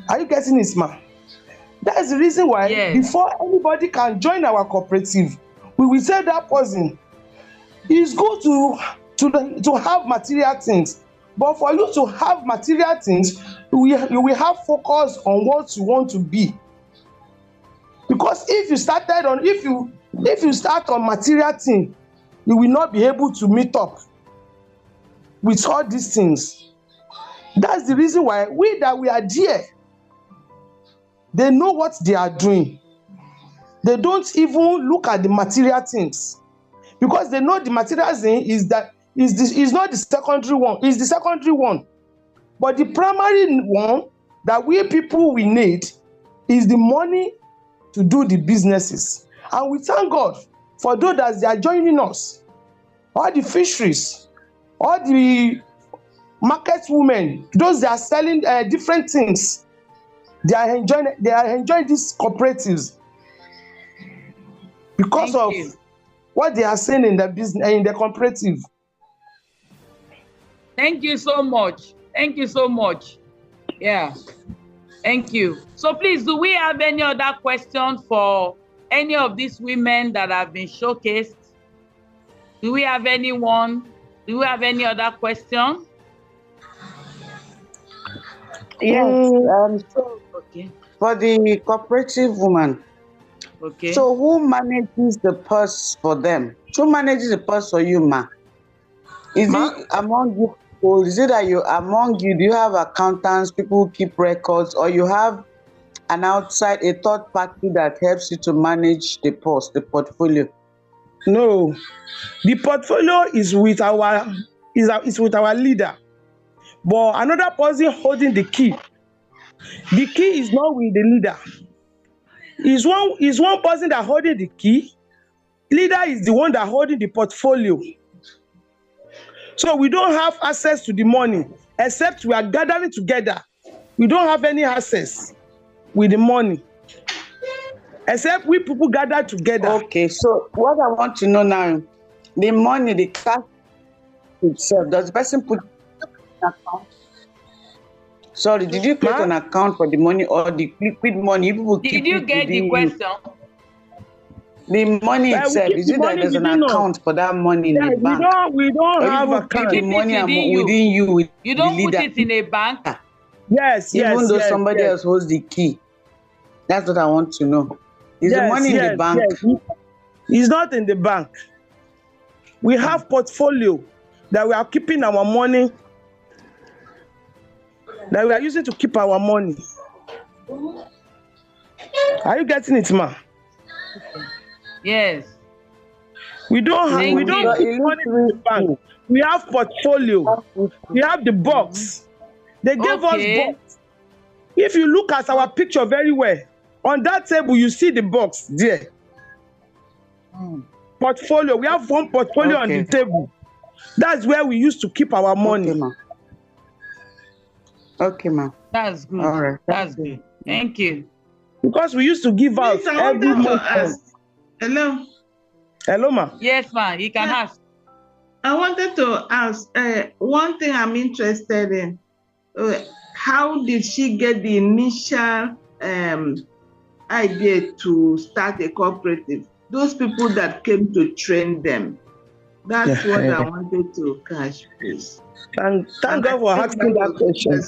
Are you getting it, ma? That is the reason why, yes, before anybody can join our cooperative, we will say that person is good to have material things. But for you to have material things, you will have focus on what you want to be. Because if you start on material thing, you will not be able to meet up with all these things. That's the reason why we are there. They know what they are doing. They don't even look at the material things, because they know the material thing is not the secondary one, it's the secondary one. But the primary one that we people we need is the money to do the businesses. And we thank God for those that they are joining us, all the fisheries, all the market women, those that are selling different things. They are enjoying these cooperatives because of what they are saying in the business, in the cooperative. Thank you so much. Thank you so much. Yeah. Thank you. So please, do we have any other questions for any of these women that have been showcased? Do we have anyone? Do we have any other question? Yes. So for the cooperative woman. Okay. So who manages the purse for them? Who manages the purse for you, ma? Is it among you? Or is it that among you, do you have accountants, people who keep records, or you have an outside, a third party that helps you to manage the purse, the portfolio? No, the portfolio is with our leader. but another person holding the key. The key is not with the leader. Is one person that holding the key. Leader is the one that holding the portfolio. So we don't have access to the money except we are gathering together. We don't have any access with the money except we people gather together. Okay, so what I want to know now, the money, the cash itself, does the person put an account? Sorry, did you create an account for the money or the liquid money? Did you get the question? The money itself, is it that there's an account for that money in the bank? We don't have account. The money within you. You don't put it in a bank? Yes, even though somebody else holds the key. That's what I want to know. Is the money in the bank? Yes. It's not in the bank. We have portfolio that we are keeping our money, that we are using to keep our money. Are you getting it, ma? Yes. We don't keep money in the bank. We have portfolio. We have the box. They gave us box. If you look at our picture very well, on that table you see the box there. Portfolio. We have one portfolio on the table. That's where we used to keep our money. Okay, ma. That's good. All right. That's good. Thank you. Because we used to give out every month. Hello. Hello, ma. Yes, ma. You can ask. I wanted to ask one thing I'm interested in. How did she get the initial idea to start a cooperative? Those people that came to train them. That's what I wanted to catch, please. Thank God for asking that question.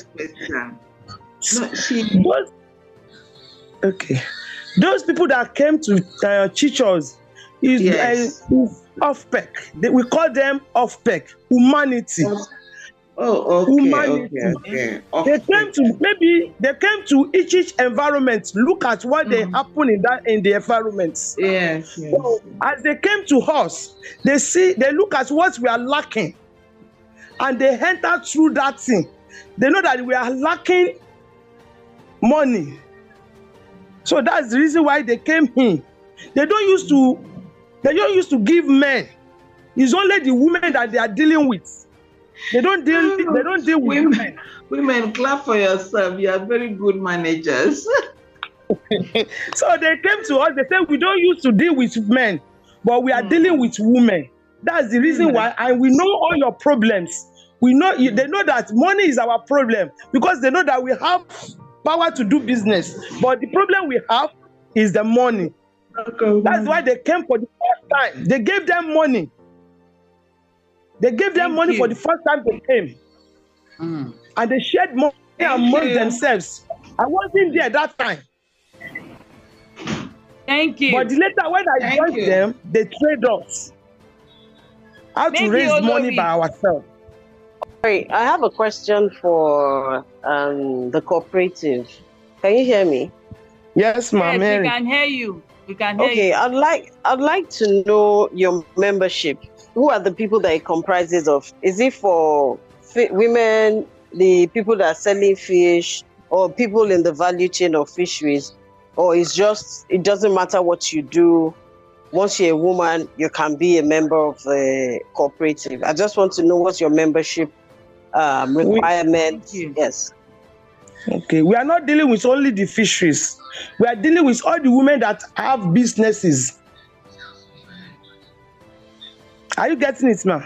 Those people that came to teach us is off-pec. We call them off-pec, humanity. Humanity. They came to each environment, look at what they happen in the environment. So as they came to us, they look at what we are lacking, and they enter through that thing. They know that we are lacking money. So that's the reason why they came in. They don't used to give men. It's only the women that they are dealing with. They don't deal with women. Women, clap for yourself. You are very good managers. So they came to us, they said we don't used to deal with men, but we are dealing with women. That's the reason why, and we know all your problems. We know they know that money is our problem because they know that we have power to do business, but the problem we have is the money. That's why they came for the first time. They gave them money. They gave them money for the first time they came. And they shared money among themselves. I wasn't there that time. Thank you. But later when I joined them, they trained us how to raise money by ourselves. Sorry, I have a question for the cooperative. Can you hear me? Yes, ma'am. Yes, we can hear you. We can hear you. Okay, I'd like to know your membership. Who are the people that it comprises of? Is it for women, the people that are selling fish, or people in the value chain of fisheries? Or it doesn't matter what you do. Once you're a woman, you can be a member of the cooperative. I just want to know what's your membership requirement. Yes. Okay, we are not dealing with only the fisheries. We are dealing with all the women that have businesses. Are you getting it, ma'am?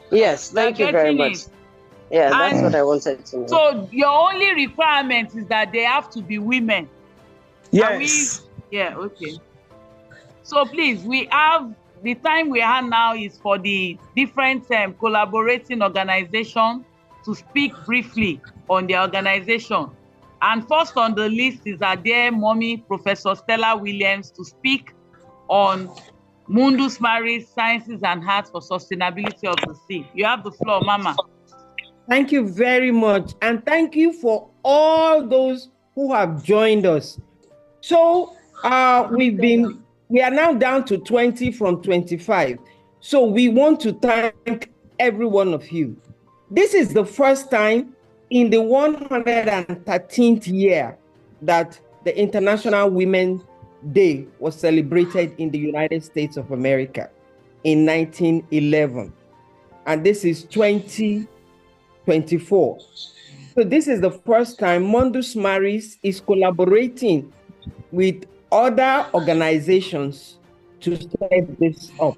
Yes, thank you very much. Yeah, that's what I wanted to know. So your only requirement is that they have to be women. Yes. Okay. So please, we have the time we have now is for the different collaborating organizations to speak briefly on the organization. And first on the list is our dear mommy, Professor Stella Williams, to speak on Mundus Maris, Sciences and Arts for Sustainability of the Sea. You have the floor, Mama. Thank you very much. And thank you for all those who have joined us. So we are now down to 20 from 25. So we want to thank every one of you. This is the first time in the 113th year that the International Women's Day was celebrated in the United States of America in 1911. And this is 2024. So this is the first time Mundus Maris is collaborating with other organizations to set this up.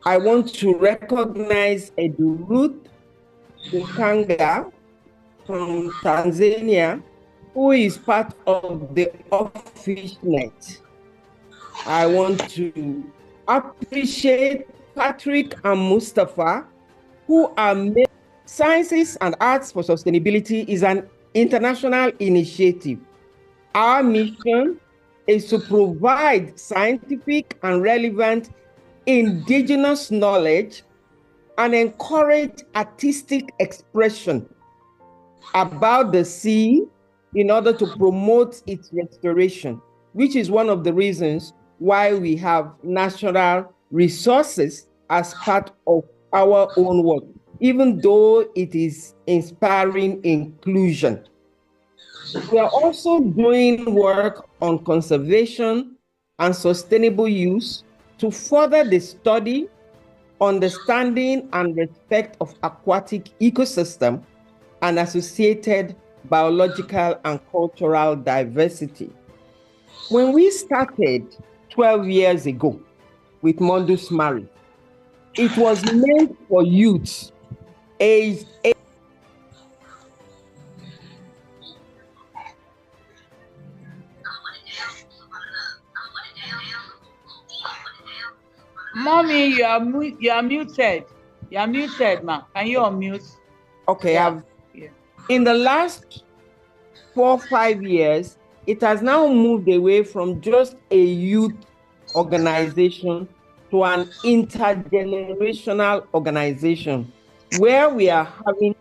I want to recognize Ruth Kanga from Tanzania, who is part of the Office Net. I want to appreciate Patrick and Mustafa, who are making Sciences and Arts for Sustainability is an international initiative. Our mission is to provide scientific and relevant indigenous knowledge and encourage artistic expression about the sea in order to promote its restoration, which is one of the reasons why we have natural resources as part of our own work, even though it is inspiring inclusion. We are also doing work on conservation and sustainable use to further the study, understanding, and respect of aquatic ecosystem and associated biological and cultural diversity. When we started 12 years ago with Mundus Maris, it was meant for youth aged 8. Mommy, you are muted. You are muted, ma. Can you unmute? Okay, Yeah. In the last 4 or 5 years, it has now moved away from just a youth organization to an intergenerational organization where we are having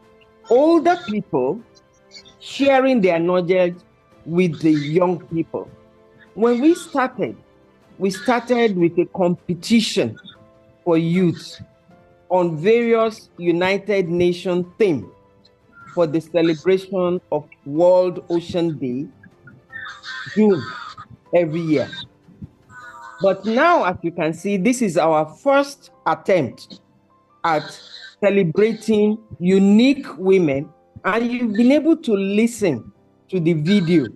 older people sharing their knowledge with the young people. When we started with a competition for youth on various United Nations themes for the celebration of World Ocean Day, June every year. But now, as you can see, this is our first attempt at celebrating unique women, and you've been able to listen to the video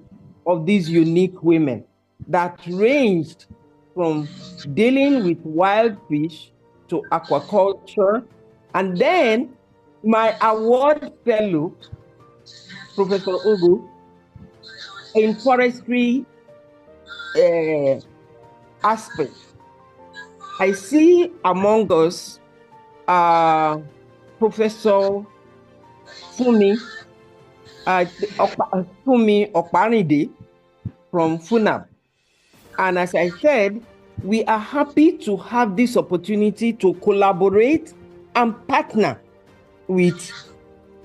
of these unique women that ranged from dealing with wild fish to aquaculture. And then my award fellow, Professor Ugu, in forestry aspect. I see among us Professor Fumi Okpanide from FUNAB. And as I said, we are happy to have this opportunity to collaborate and partner with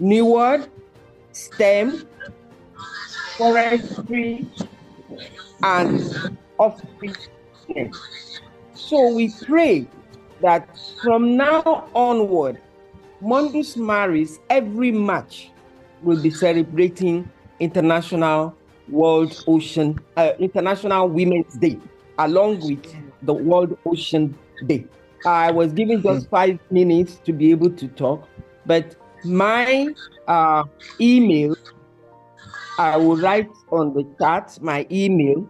NiWARD, STEM, forestry, and office. So we pray that from now onward, Mundus Maris every March will be celebrating International Women's Day, along with the World Ocean Day. I was given just 5 minutes to be able to talk, but my email, I will write on the chat my email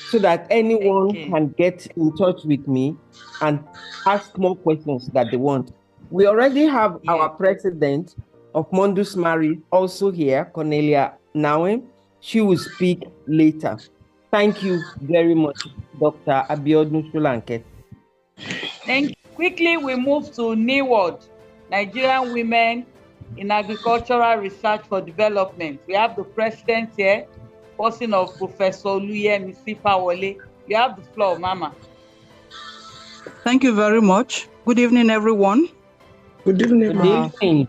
so that anyone can get in touch with me and ask more questions that they want. We already have our president of Mundus Maris also here, Cornelia Nawem. She will speak later. Thank you very much, Dr. Abiodun Shulanke. Thank you. Quickly, we move to NiWARD, Nigerian Women in Agricultural Research for Development. We have the president here, person of Professor Oluyemi Sifawole. You have the floor, Mama. Thank you very much. Good evening, everyone. Good evening. Good evening.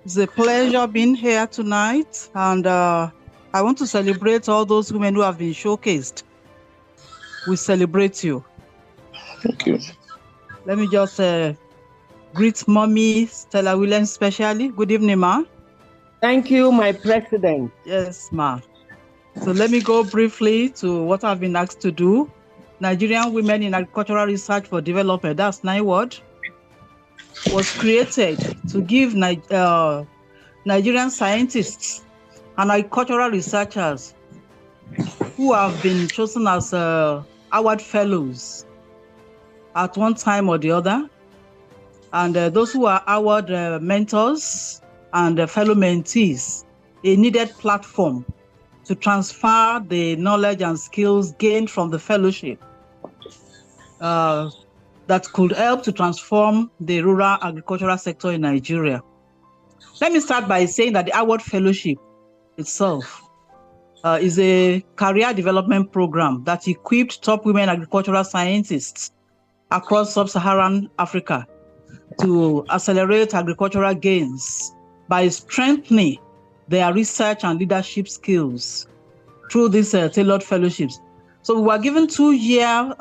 It's a pleasure being here tonight, and I want to celebrate all those women who have been showcased. We celebrate you. Thank you. Let me just greet Mommy Stella Williams specially. Good evening, Ma. Thank you, my president. Yes, Ma. So let me go briefly to what I've been asked to do. Nigerian Women in Agricultural Research for Development, that's NiWARD, was created to give Nigerian scientists and agricultural researchers who have been chosen as award fellows at one time or the other, and those who are award mentors and fellow mentees, a needed platform to transfer the knowledge and skills gained from the fellowship that could help to transform the rural agricultural sector in Nigeria. Let me start by saying that the award fellowship itself is a career development program that equipped top women agricultural scientists across sub-Saharan Africa to accelerate agricultural gains by strengthening their research and leadership skills through these tailored fellowships. So we were given 2-year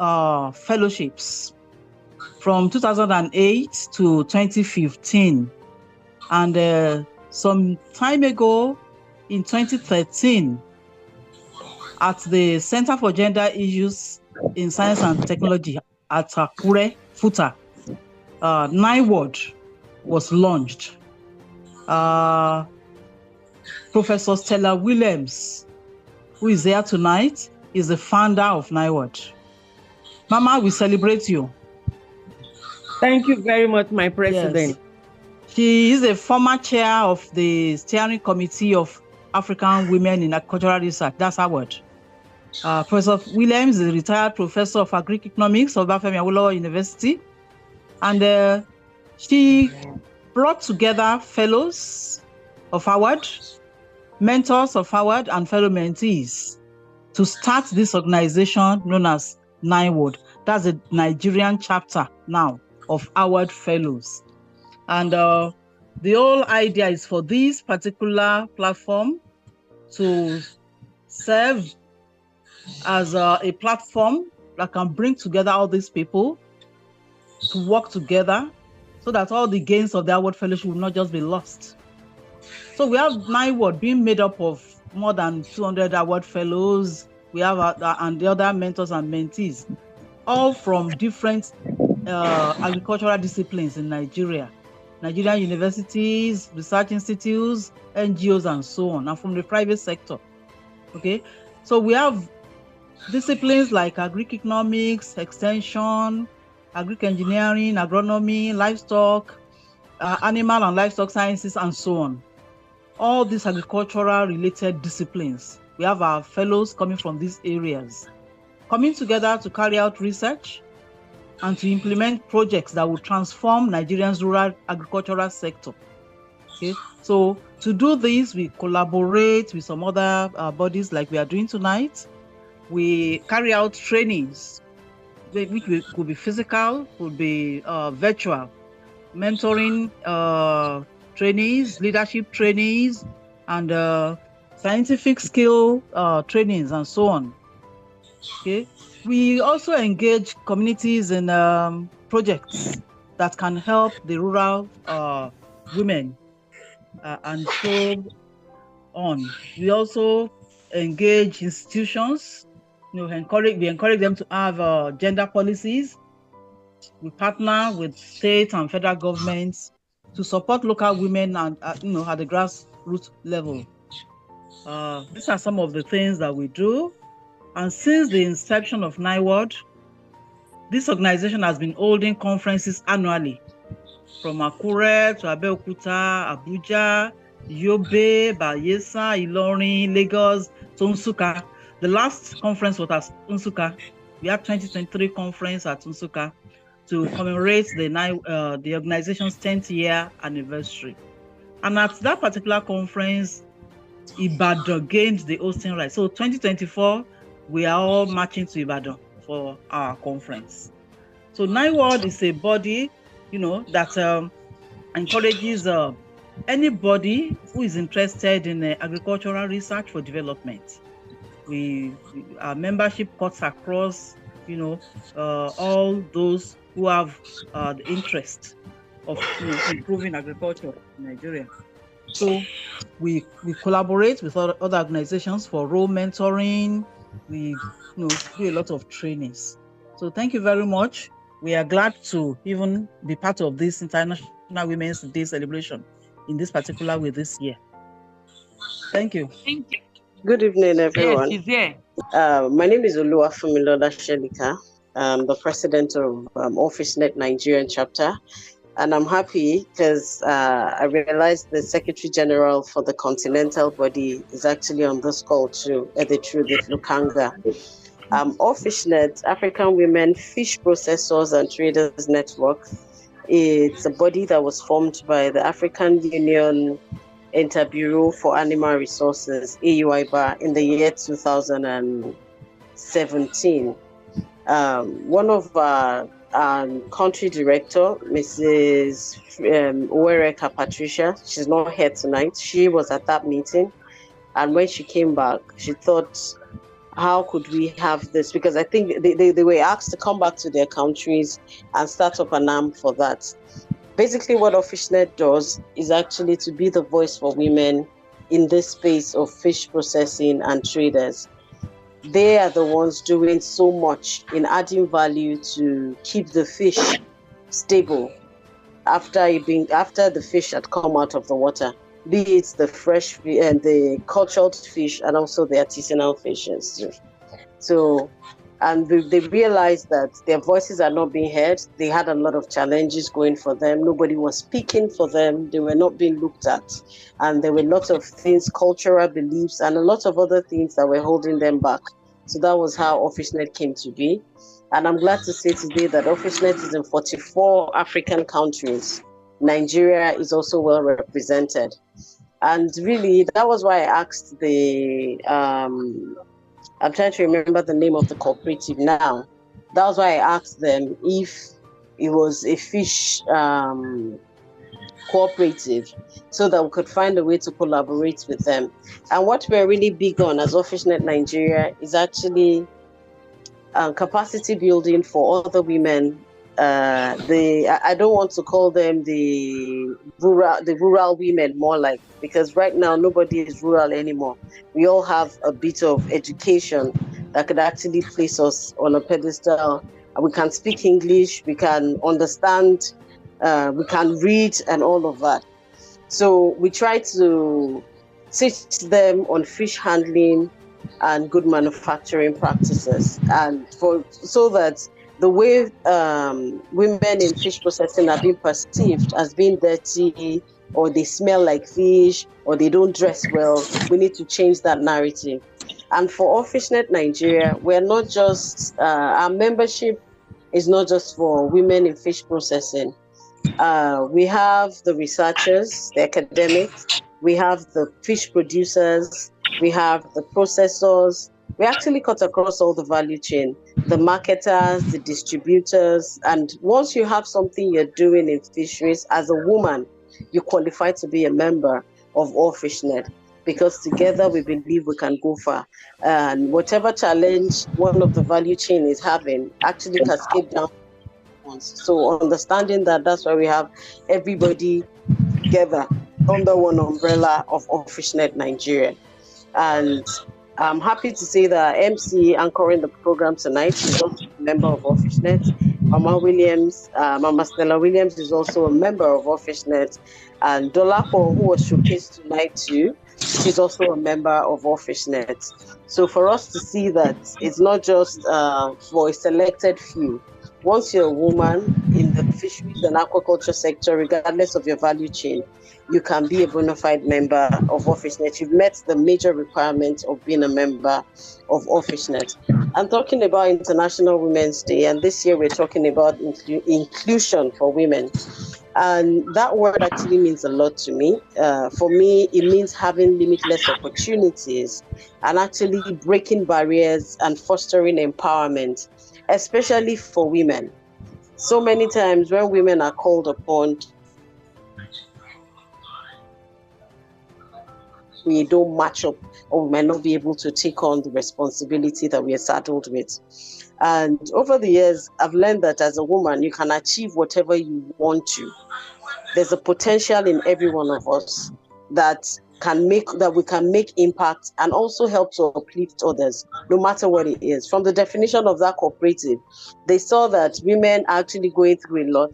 fellowships from 2008 to 2015. And some time ago, in 2013, at the Center for Gender Issues in Science and Technology at Akure, Futa, NiWARD was launched. Professor Stella Williams, who is here tonight, is the founder of NiWARD. Mama, we celebrate you. Thank you very much, my president. Yes. She is a former chair of the steering committee of African Women in Agricultural Research. That's our word. Professor Williams is a retired professor of agri-economics of Obafemi Awolowo University. And she brought together fellows of Howard, mentors of Howard, and fellow mentees to start this organization known as NiWARD. That's the Nigerian chapter now of Howard Fellows. And the whole idea is for this particular platform to serve as a platform that can bring together all these people to work together so that all the gains of the Howard Fellowship will not just be lost. So we have NiWARD being made up of more than 200 Howard Fellows. We have and the other mentors and mentees, all from different agricultural disciplines in Nigeria. Nigerian universities, research institutes, NGOs, and so on, and from the private sector. Okay, so we have disciplines like agri-economics, extension, agri-engineering, agronomy, livestock, animal and livestock sciences, and so on. All these agricultural related disciplines. We have our fellows coming from these areas, coming together to carry out research and to implement projects that will transform Nigeria's rural agricultural sector. Okay, so to do this, we collaborate with some other bodies like we are doing tonight. We carry out trainings, which could be physical, could be virtual, mentoring trainees, leadership trainees, and scientific skill trainings, and so on. Okay. We also engage communities in projects that can help the rural women and so on. We also engage institutions. We encourage them to have gender policies. We partner with state and federal governments to support local women and at the grassroots level. These are some of the things that we do. And since the inception of NiWARD, this organization has been holding conferences annually from Akure to Abeokuta, Abuja, Yobe, Bayelsa, Ilorin, Lagos, to Nsukka. The last conference was at Nsukka. We had 2023 conference at Nsukka to commemorate the organization's 10th year anniversary. And at that particular conference, Ibadan gained the hosting right. So 2024, we are all marching to Ibadan for our conference. So NiWARD is a body, that encourages anybody who is interested in agricultural research for development. Our membership cuts across, all those who have the interest of improving agriculture in Nigeria. So we collaborate with other organizations for role mentoring. We do a lot of trainings. So thank you very much. We are glad to even be part of this International Women's Day celebration in this particular way this year. Thank you. Thank you. Good evening, everyone. Yes, she's here. My name is Oluwafumilola Shelika. I'm the president of OfficeNet Nigerian chapter. And I'm happy because I realized the Secretary General for the continental body is actually on this call too, Edetrude Lukanga. OfficeNet, African Women Fish Processors and Traders Network, it's a body that was formed by the African Union Interbureau for Animal Resources, AUIBA, in the year 2017. One of our country director, Mrs. Uwereka Patricia, she's not here tonight. She was at that meeting. And when she came back, she thought, how could we have this? Because I think they were asked to come back to their countries and start up an arm for that. Basically, what OfficeNet does is actually to be the voice for women in this space of fish processing and traders. They are the ones doing so much in adding value to keep the fish stable after the fish had come out of the water, be it the fresh and the cultured fish and also the artisanal fishes. So, and they realized that their voices are not being heard. They had a lot of challenges going for them. Nobody was speaking for them. They were not being looked at. And there were lots of things, cultural beliefs, and a lot of other things that were holding them back. So that was how OfficeNet came to be. And I'm glad to say today that OfficeNet is in 44 African countries. Nigeria is also well represented. And really, that was why I asked I'm trying to remember the name of the cooperative now. That was why I asked them if it was a fish cooperative, so that we could find a way to collaborate with them. And what we're really big on as OfficeNet Nigeria is actually capacity building for other women. I don't want to call them the rural women, more like, because right now nobody is rural anymore. We all have a bit of education that could actually place us on a pedestal. We can speak English, we can understand, we can read, and all of that. So we try to teach them on fish handling and good manufacturing practices, and so that the way women in fish processing are being perceived as being dirty, or they smell like fish, or they don't dress well, we need to change that narrative. And for OfficeNet Nigeria, we're not just, our membership is not just for women in fish processing. We have the researchers, the academics, we have the fish producers, we have the processors. We actually cut across all the value chain, the marketers, the distributors. And once you have something you're doing in fisheries, as a woman, you qualify to be a member of OfficeNet, because together we believe we can go far. And whatever challenge one of the value chain is having actually cascade down. So understanding that, that's why we have everybody together under one umbrella of OfficeNet Nigeria. And I'm happy to say that MC anchoring the program tonight is also a member of OfficeNet. Mama Stella Williams is also a member of OfficeNet. And Dolapo, who was showcased tonight too, she's also a member of OfficeNet. So for us to see that it's not just for a selected few. Once you're a woman in the fisheries and aquaculture sector, regardless of your value chain, you can be a bona fide member of OfficeNet. You've met the major requirements of being a member of OfficeNet. I'm talking about International Women's Day, and this year we're talking about inclusion for women. And that word actually means a lot to me. For me, it means having limitless opportunities and actually breaking barriers and fostering empowerment, especially for women. So many times when women are called upon we don't match up, or we might not be able to take on the responsibility that we are saddled with. And over the years, I've learned that as a woman, you can achieve whatever you want to. There's a potential in every one of us that we can make impact and also help to uplift others, no matter what it is. From the definition of that cooperative, they saw that women are actually going through a lot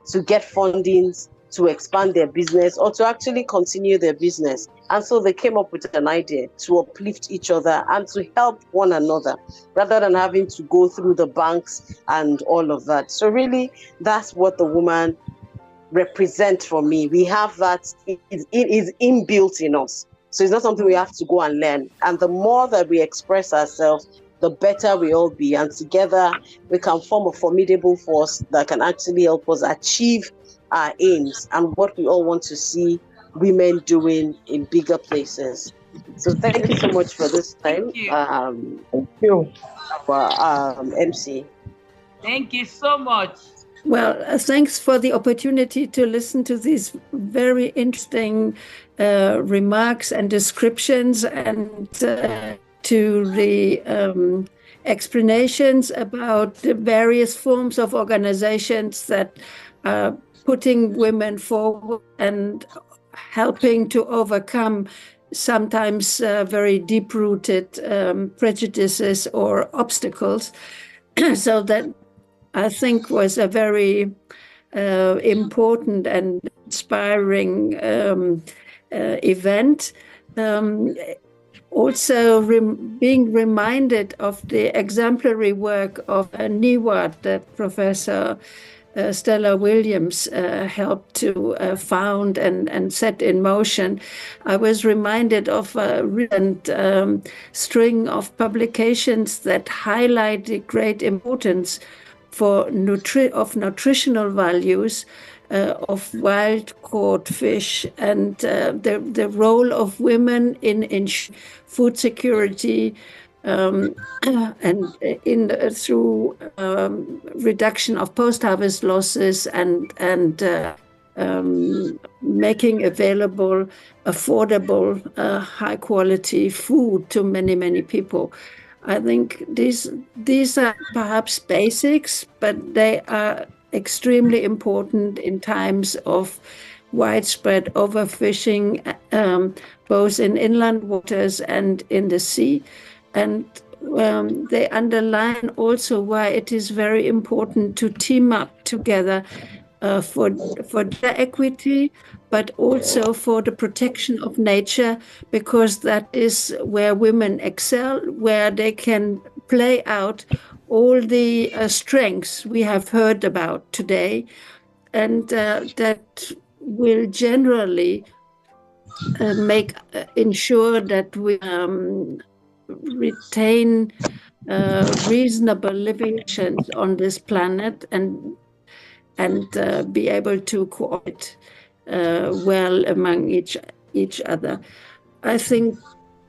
to get fundings, to expand their business, or to actually continue their business. And so they came up with an idea to uplift each other and to help one another, rather than having to go through the banks and all of that. So really, that's what the woman represent for me. We have that, it is inbuilt in us. So it's not something we have to go and learn. And the more that we express ourselves, the better we all be. And together we can form a formidable force that can actually help us achieve our aims and what we all want to see women doing in bigger places. So thank you so much for this time. Thank you. MC. Thank you so much. Well, thanks for the opportunity to listen to these very interesting remarks and descriptions, and to the explanations about the various forms of organizations that are putting women forward and helping to overcome sometimes very deep-rooted prejudices or obstacles. So that, I think, was a very important and inspiring event. Also being reminded of the exemplary work of NiWARD that Professor Stella Williams helped to found and set in motion. I was reminded of a recent string of publications that highlight the great importance of nutritional values of wild caught fish, and the role of women in food security, and through reduction of post-harvest losses and making available affordable, high-quality food to many people. I think these are perhaps basics, but they are extremely important in times of widespread overfishing, both in inland waters and in the sea. And they underline also why it is very important to team up together for gender equity, but also for the protection of nature, because that is where women excel, where they can play out all the strengths we have heard about today, and that will generally ensure that we retain reasonable living conditions on this planet and be able to cooperate well among each other. I think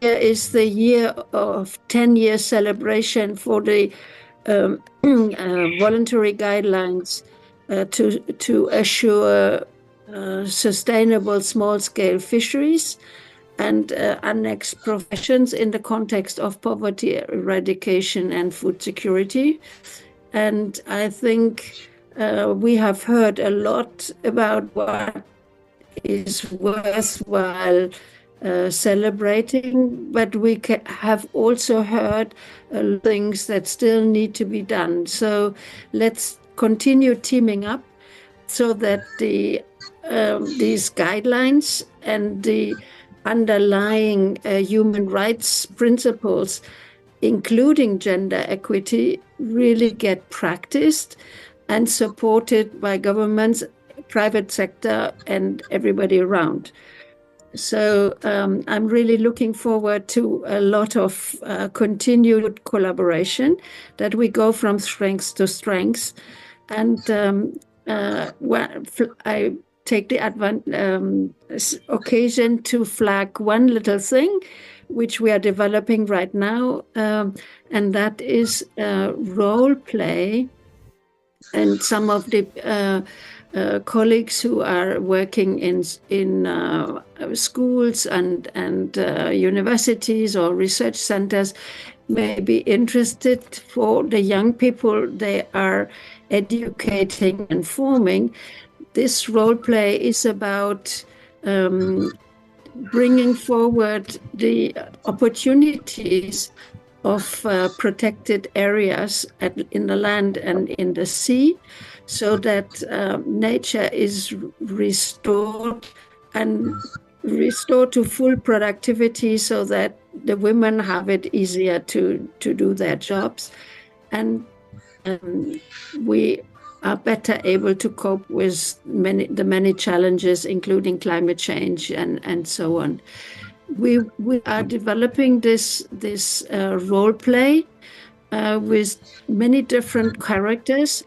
here is the year of 10-year celebration for the voluntary guidelines to assure sustainable small-scale fisheries and annexed professions in the context of poverty eradication and food security. And I think we have heard a lot about what is worthwhile celebrating, but we have also heard things that still need to be done. So let's continue teaming up so that these guidelines and the underlying human rights principles, including gender equity, really get practiced and supported by governments, private sector, and everybody around. So I'm really looking forward to a lot of continued collaboration, that we go from strengths to strengths. And I take the occasion to flag one little thing which we are developing right now, and that is role play and some of the colleagues who are working in schools and universities or research centers may be interested. For the young people they are educating and forming, this role play is about bringing forward the opportunities of protected areas in the land and in the sea, so that nature is restored to full productivity, so that the women have it easier to do their jobs, and we are better able to cope with the many challenges, including climate change and so on. We are developing this role play with many different characters,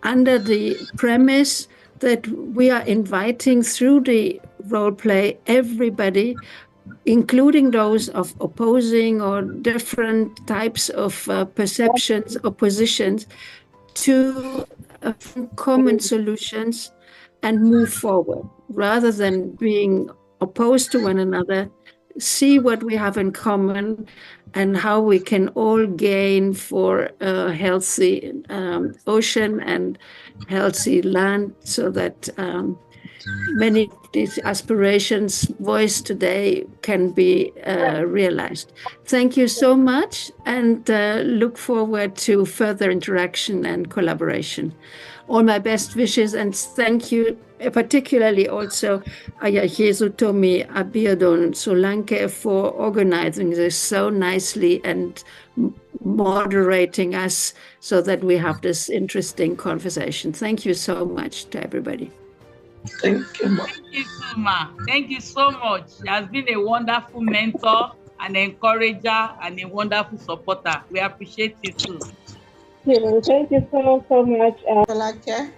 under the premise that we are inviting through the role play everybody, including those of opposing or different types of perceptions or positions, to common solutions and move forward, rather than being opposed to one another. See what we have in common and how we can all gain for a healthy ocean and healthy land, so that many of these aspirations voiced today can be realized. Thank you so much, and look forward to further interaction and collaboration. All my best wishes, and thank you particularly also Ayajesu Tomi Abiodun Solanke for organizing this so nicely and moderating us so that we have this interesting conversation. Thank you so much to everybody. Thank you, ma. Thank you, Ma. Thank you so much. She has been a wonderful mentor, an encourager, and a wonderful supporter. We appreciate you too. Thank you so much, Solanke.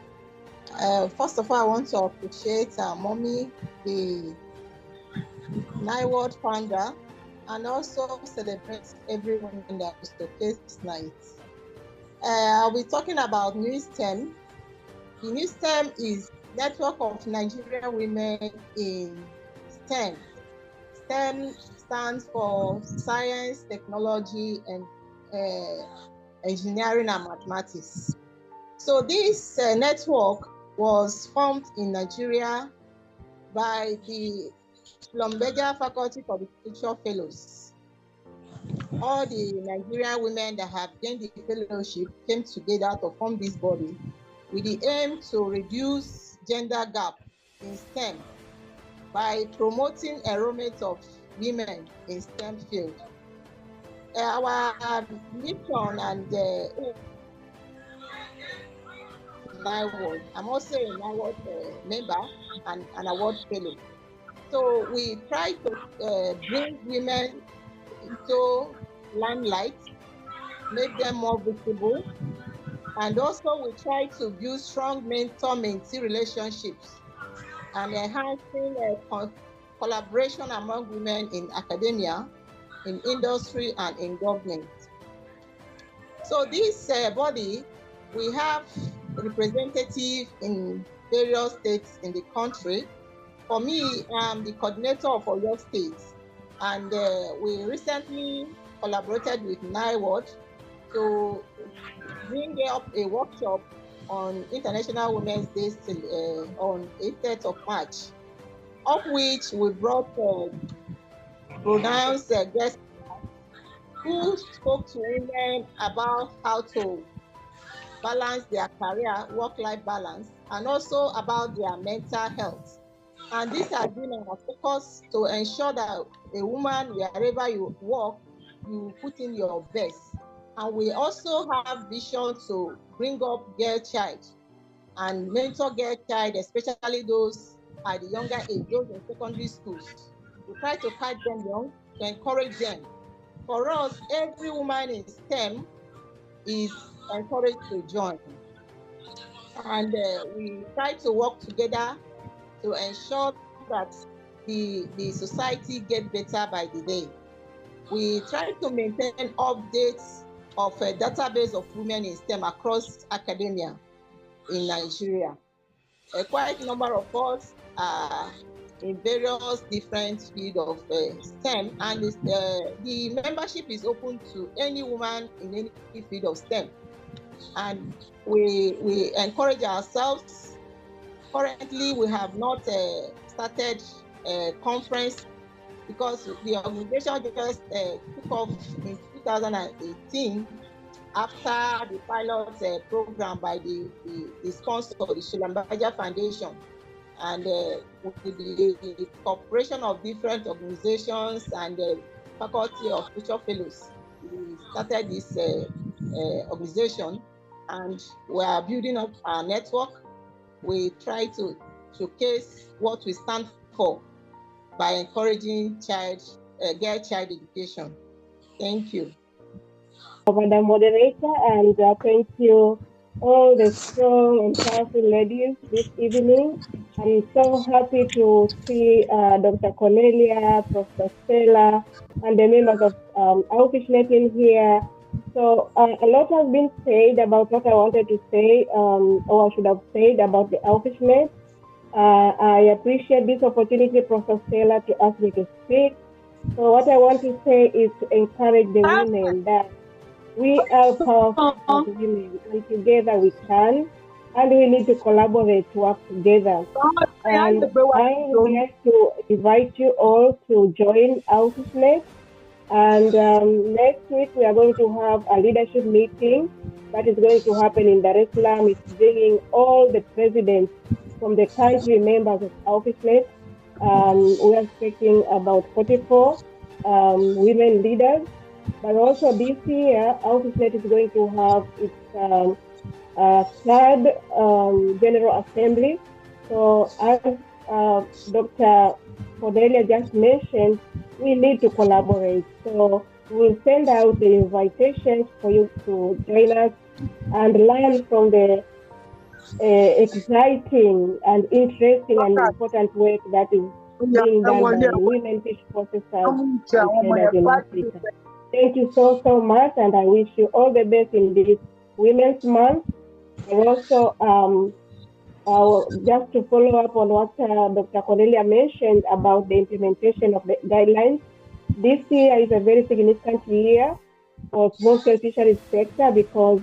First of all, I want to appreciate our mommy, the NiWARD founder, and also celebrate everyone that was showcased tonight. I'll be talking about NewSTEM. The NewSTEM is Network of Nigerian Women in STEM. STEM stands for Science, Technology, and Engineering and Mathematics. So this network was formed in Nigeria by the Schlumberger Faculty for the Future Fellows. All the Nigerian women that have gained the fellowship came together to form this body with the aim to reduce gender gap in STEM by promoting enrollment of women in STEM field. Our mission and NiWARD. I'm also a NiWARD member and an award fellow. So we try to bring women into limelight, make them more visible, and also we try to build strong mentor-mentee relationships and enhancing collaboration among women in academia, in industry, and in government. So this body, we have representatives in various states in the country. For me, I'm the coordinator of Oyo State, and we recently collaborated with NiWARD to bring up a workshop on International Women's Day on 8th of March, of which we brought pronounced guests who spoke to women about how to balance their career, work-life balance, and also about their mental health. And this has been our focus to ensure that a woman, wherever you work, you put in your best. And we also have vision to bring up girl child and mentor girl child, especially those at the younger age, those in secondary schools. We try to catch them young, to encourage them. For us, every woman in STEM is encouraged to join. And we try to work together to ensure that the society gets better by the day. We try to maintain updates of a database of women in STEM across academia in Nigeria. a quite number of us are in various different field of STEM, and the membership is open to any woman in any field of STEM. And we encourage ourselves. Currently, we have not started a conference because the organization just took off in 2018 after the pilot program by the sponsor, the Shilambaja Foundation. And with the cooperation of different organizations and the Faculty of Future Fellows, we started this organization, and we are building up our network. We try to showcase what we stand for by encouraging girl child education. Thank you. Madam Moderator, and thank you all the strong and powerful ladies this evening. I'm so happy to see Dr. Cornelia, Professor Stella, and the members of Outfishnet in here. So a lot has been said about what I wanted to say, or I should have said about the Outfishnet. I appreciate this opportunity, Professor Stella, to ask me to speak. So what I want to say is to encourage the women that we are powerful as women, and together we can, and we need to collaborate to work together. And I would like to invite you all to join Outfishnet. And next week we are going to have a leadership meeting that is going to happen in Dar es Salaam. It's bringing all the presidents from the country members of Outfishnet. We are expecting about 44 women leaders. But also this year, Outfishnet is going to have its third General Assembly. So as Dr. Cornelia just mentioned, we need to collaborate. So we'll send out the invitations for you to join us and learn from the exciting and interesting and important work that is being done by women fish processors and traders in Africa. Thank you so much, and I wish you all the best in this Women's Month. And also, just to follow up on what Dr. Cornelia mentioned about the implementation of the guidelines, this year is a very significant year for small-scale fisheries sector because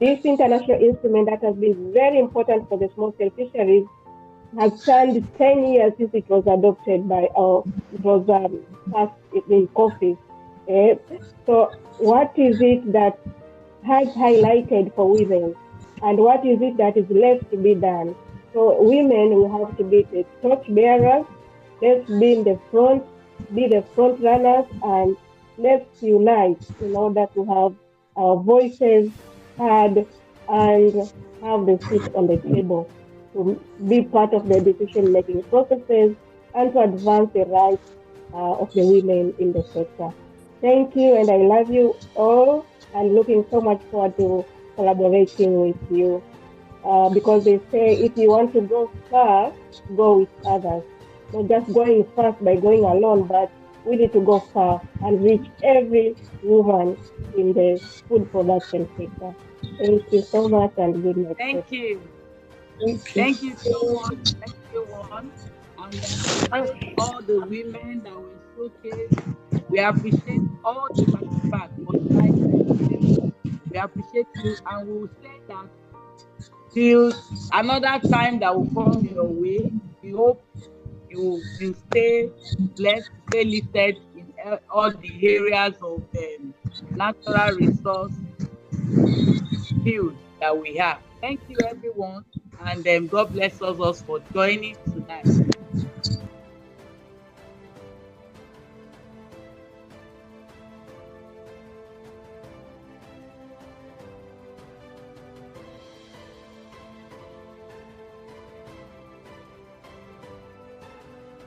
this international instrument that has been very important for the small-scale fisheries has turned 10 years since it was adopted by it was passed in office. So what is it that has highlighted for women, and what is it that is left to be done? So women will have to be the torch bearers. Let's be in the front, be the front runners, and let's unite in order to have our voices heard and have the seat on the table to be part of the decision-making processes and to advance the rights of the women in the sector. Thank you, and I love you all, and looking so much forward to collaborating with you. Because they say if you want to go far, go with others. Not just going fast by going alone, but we need to go far and reach every woman in the food production sector. Thank you so much, and good night. Thank you. Thank you so much, everyone. And all the women that were showcased. We appreciate all the participants for tonight. We appreciate you, and we will say that till another time that will come your way. We hope you will stay blessed, stay lifted in all the areas of natural resource field that we have. Thank you, everyone, and God bless us for joining tonight.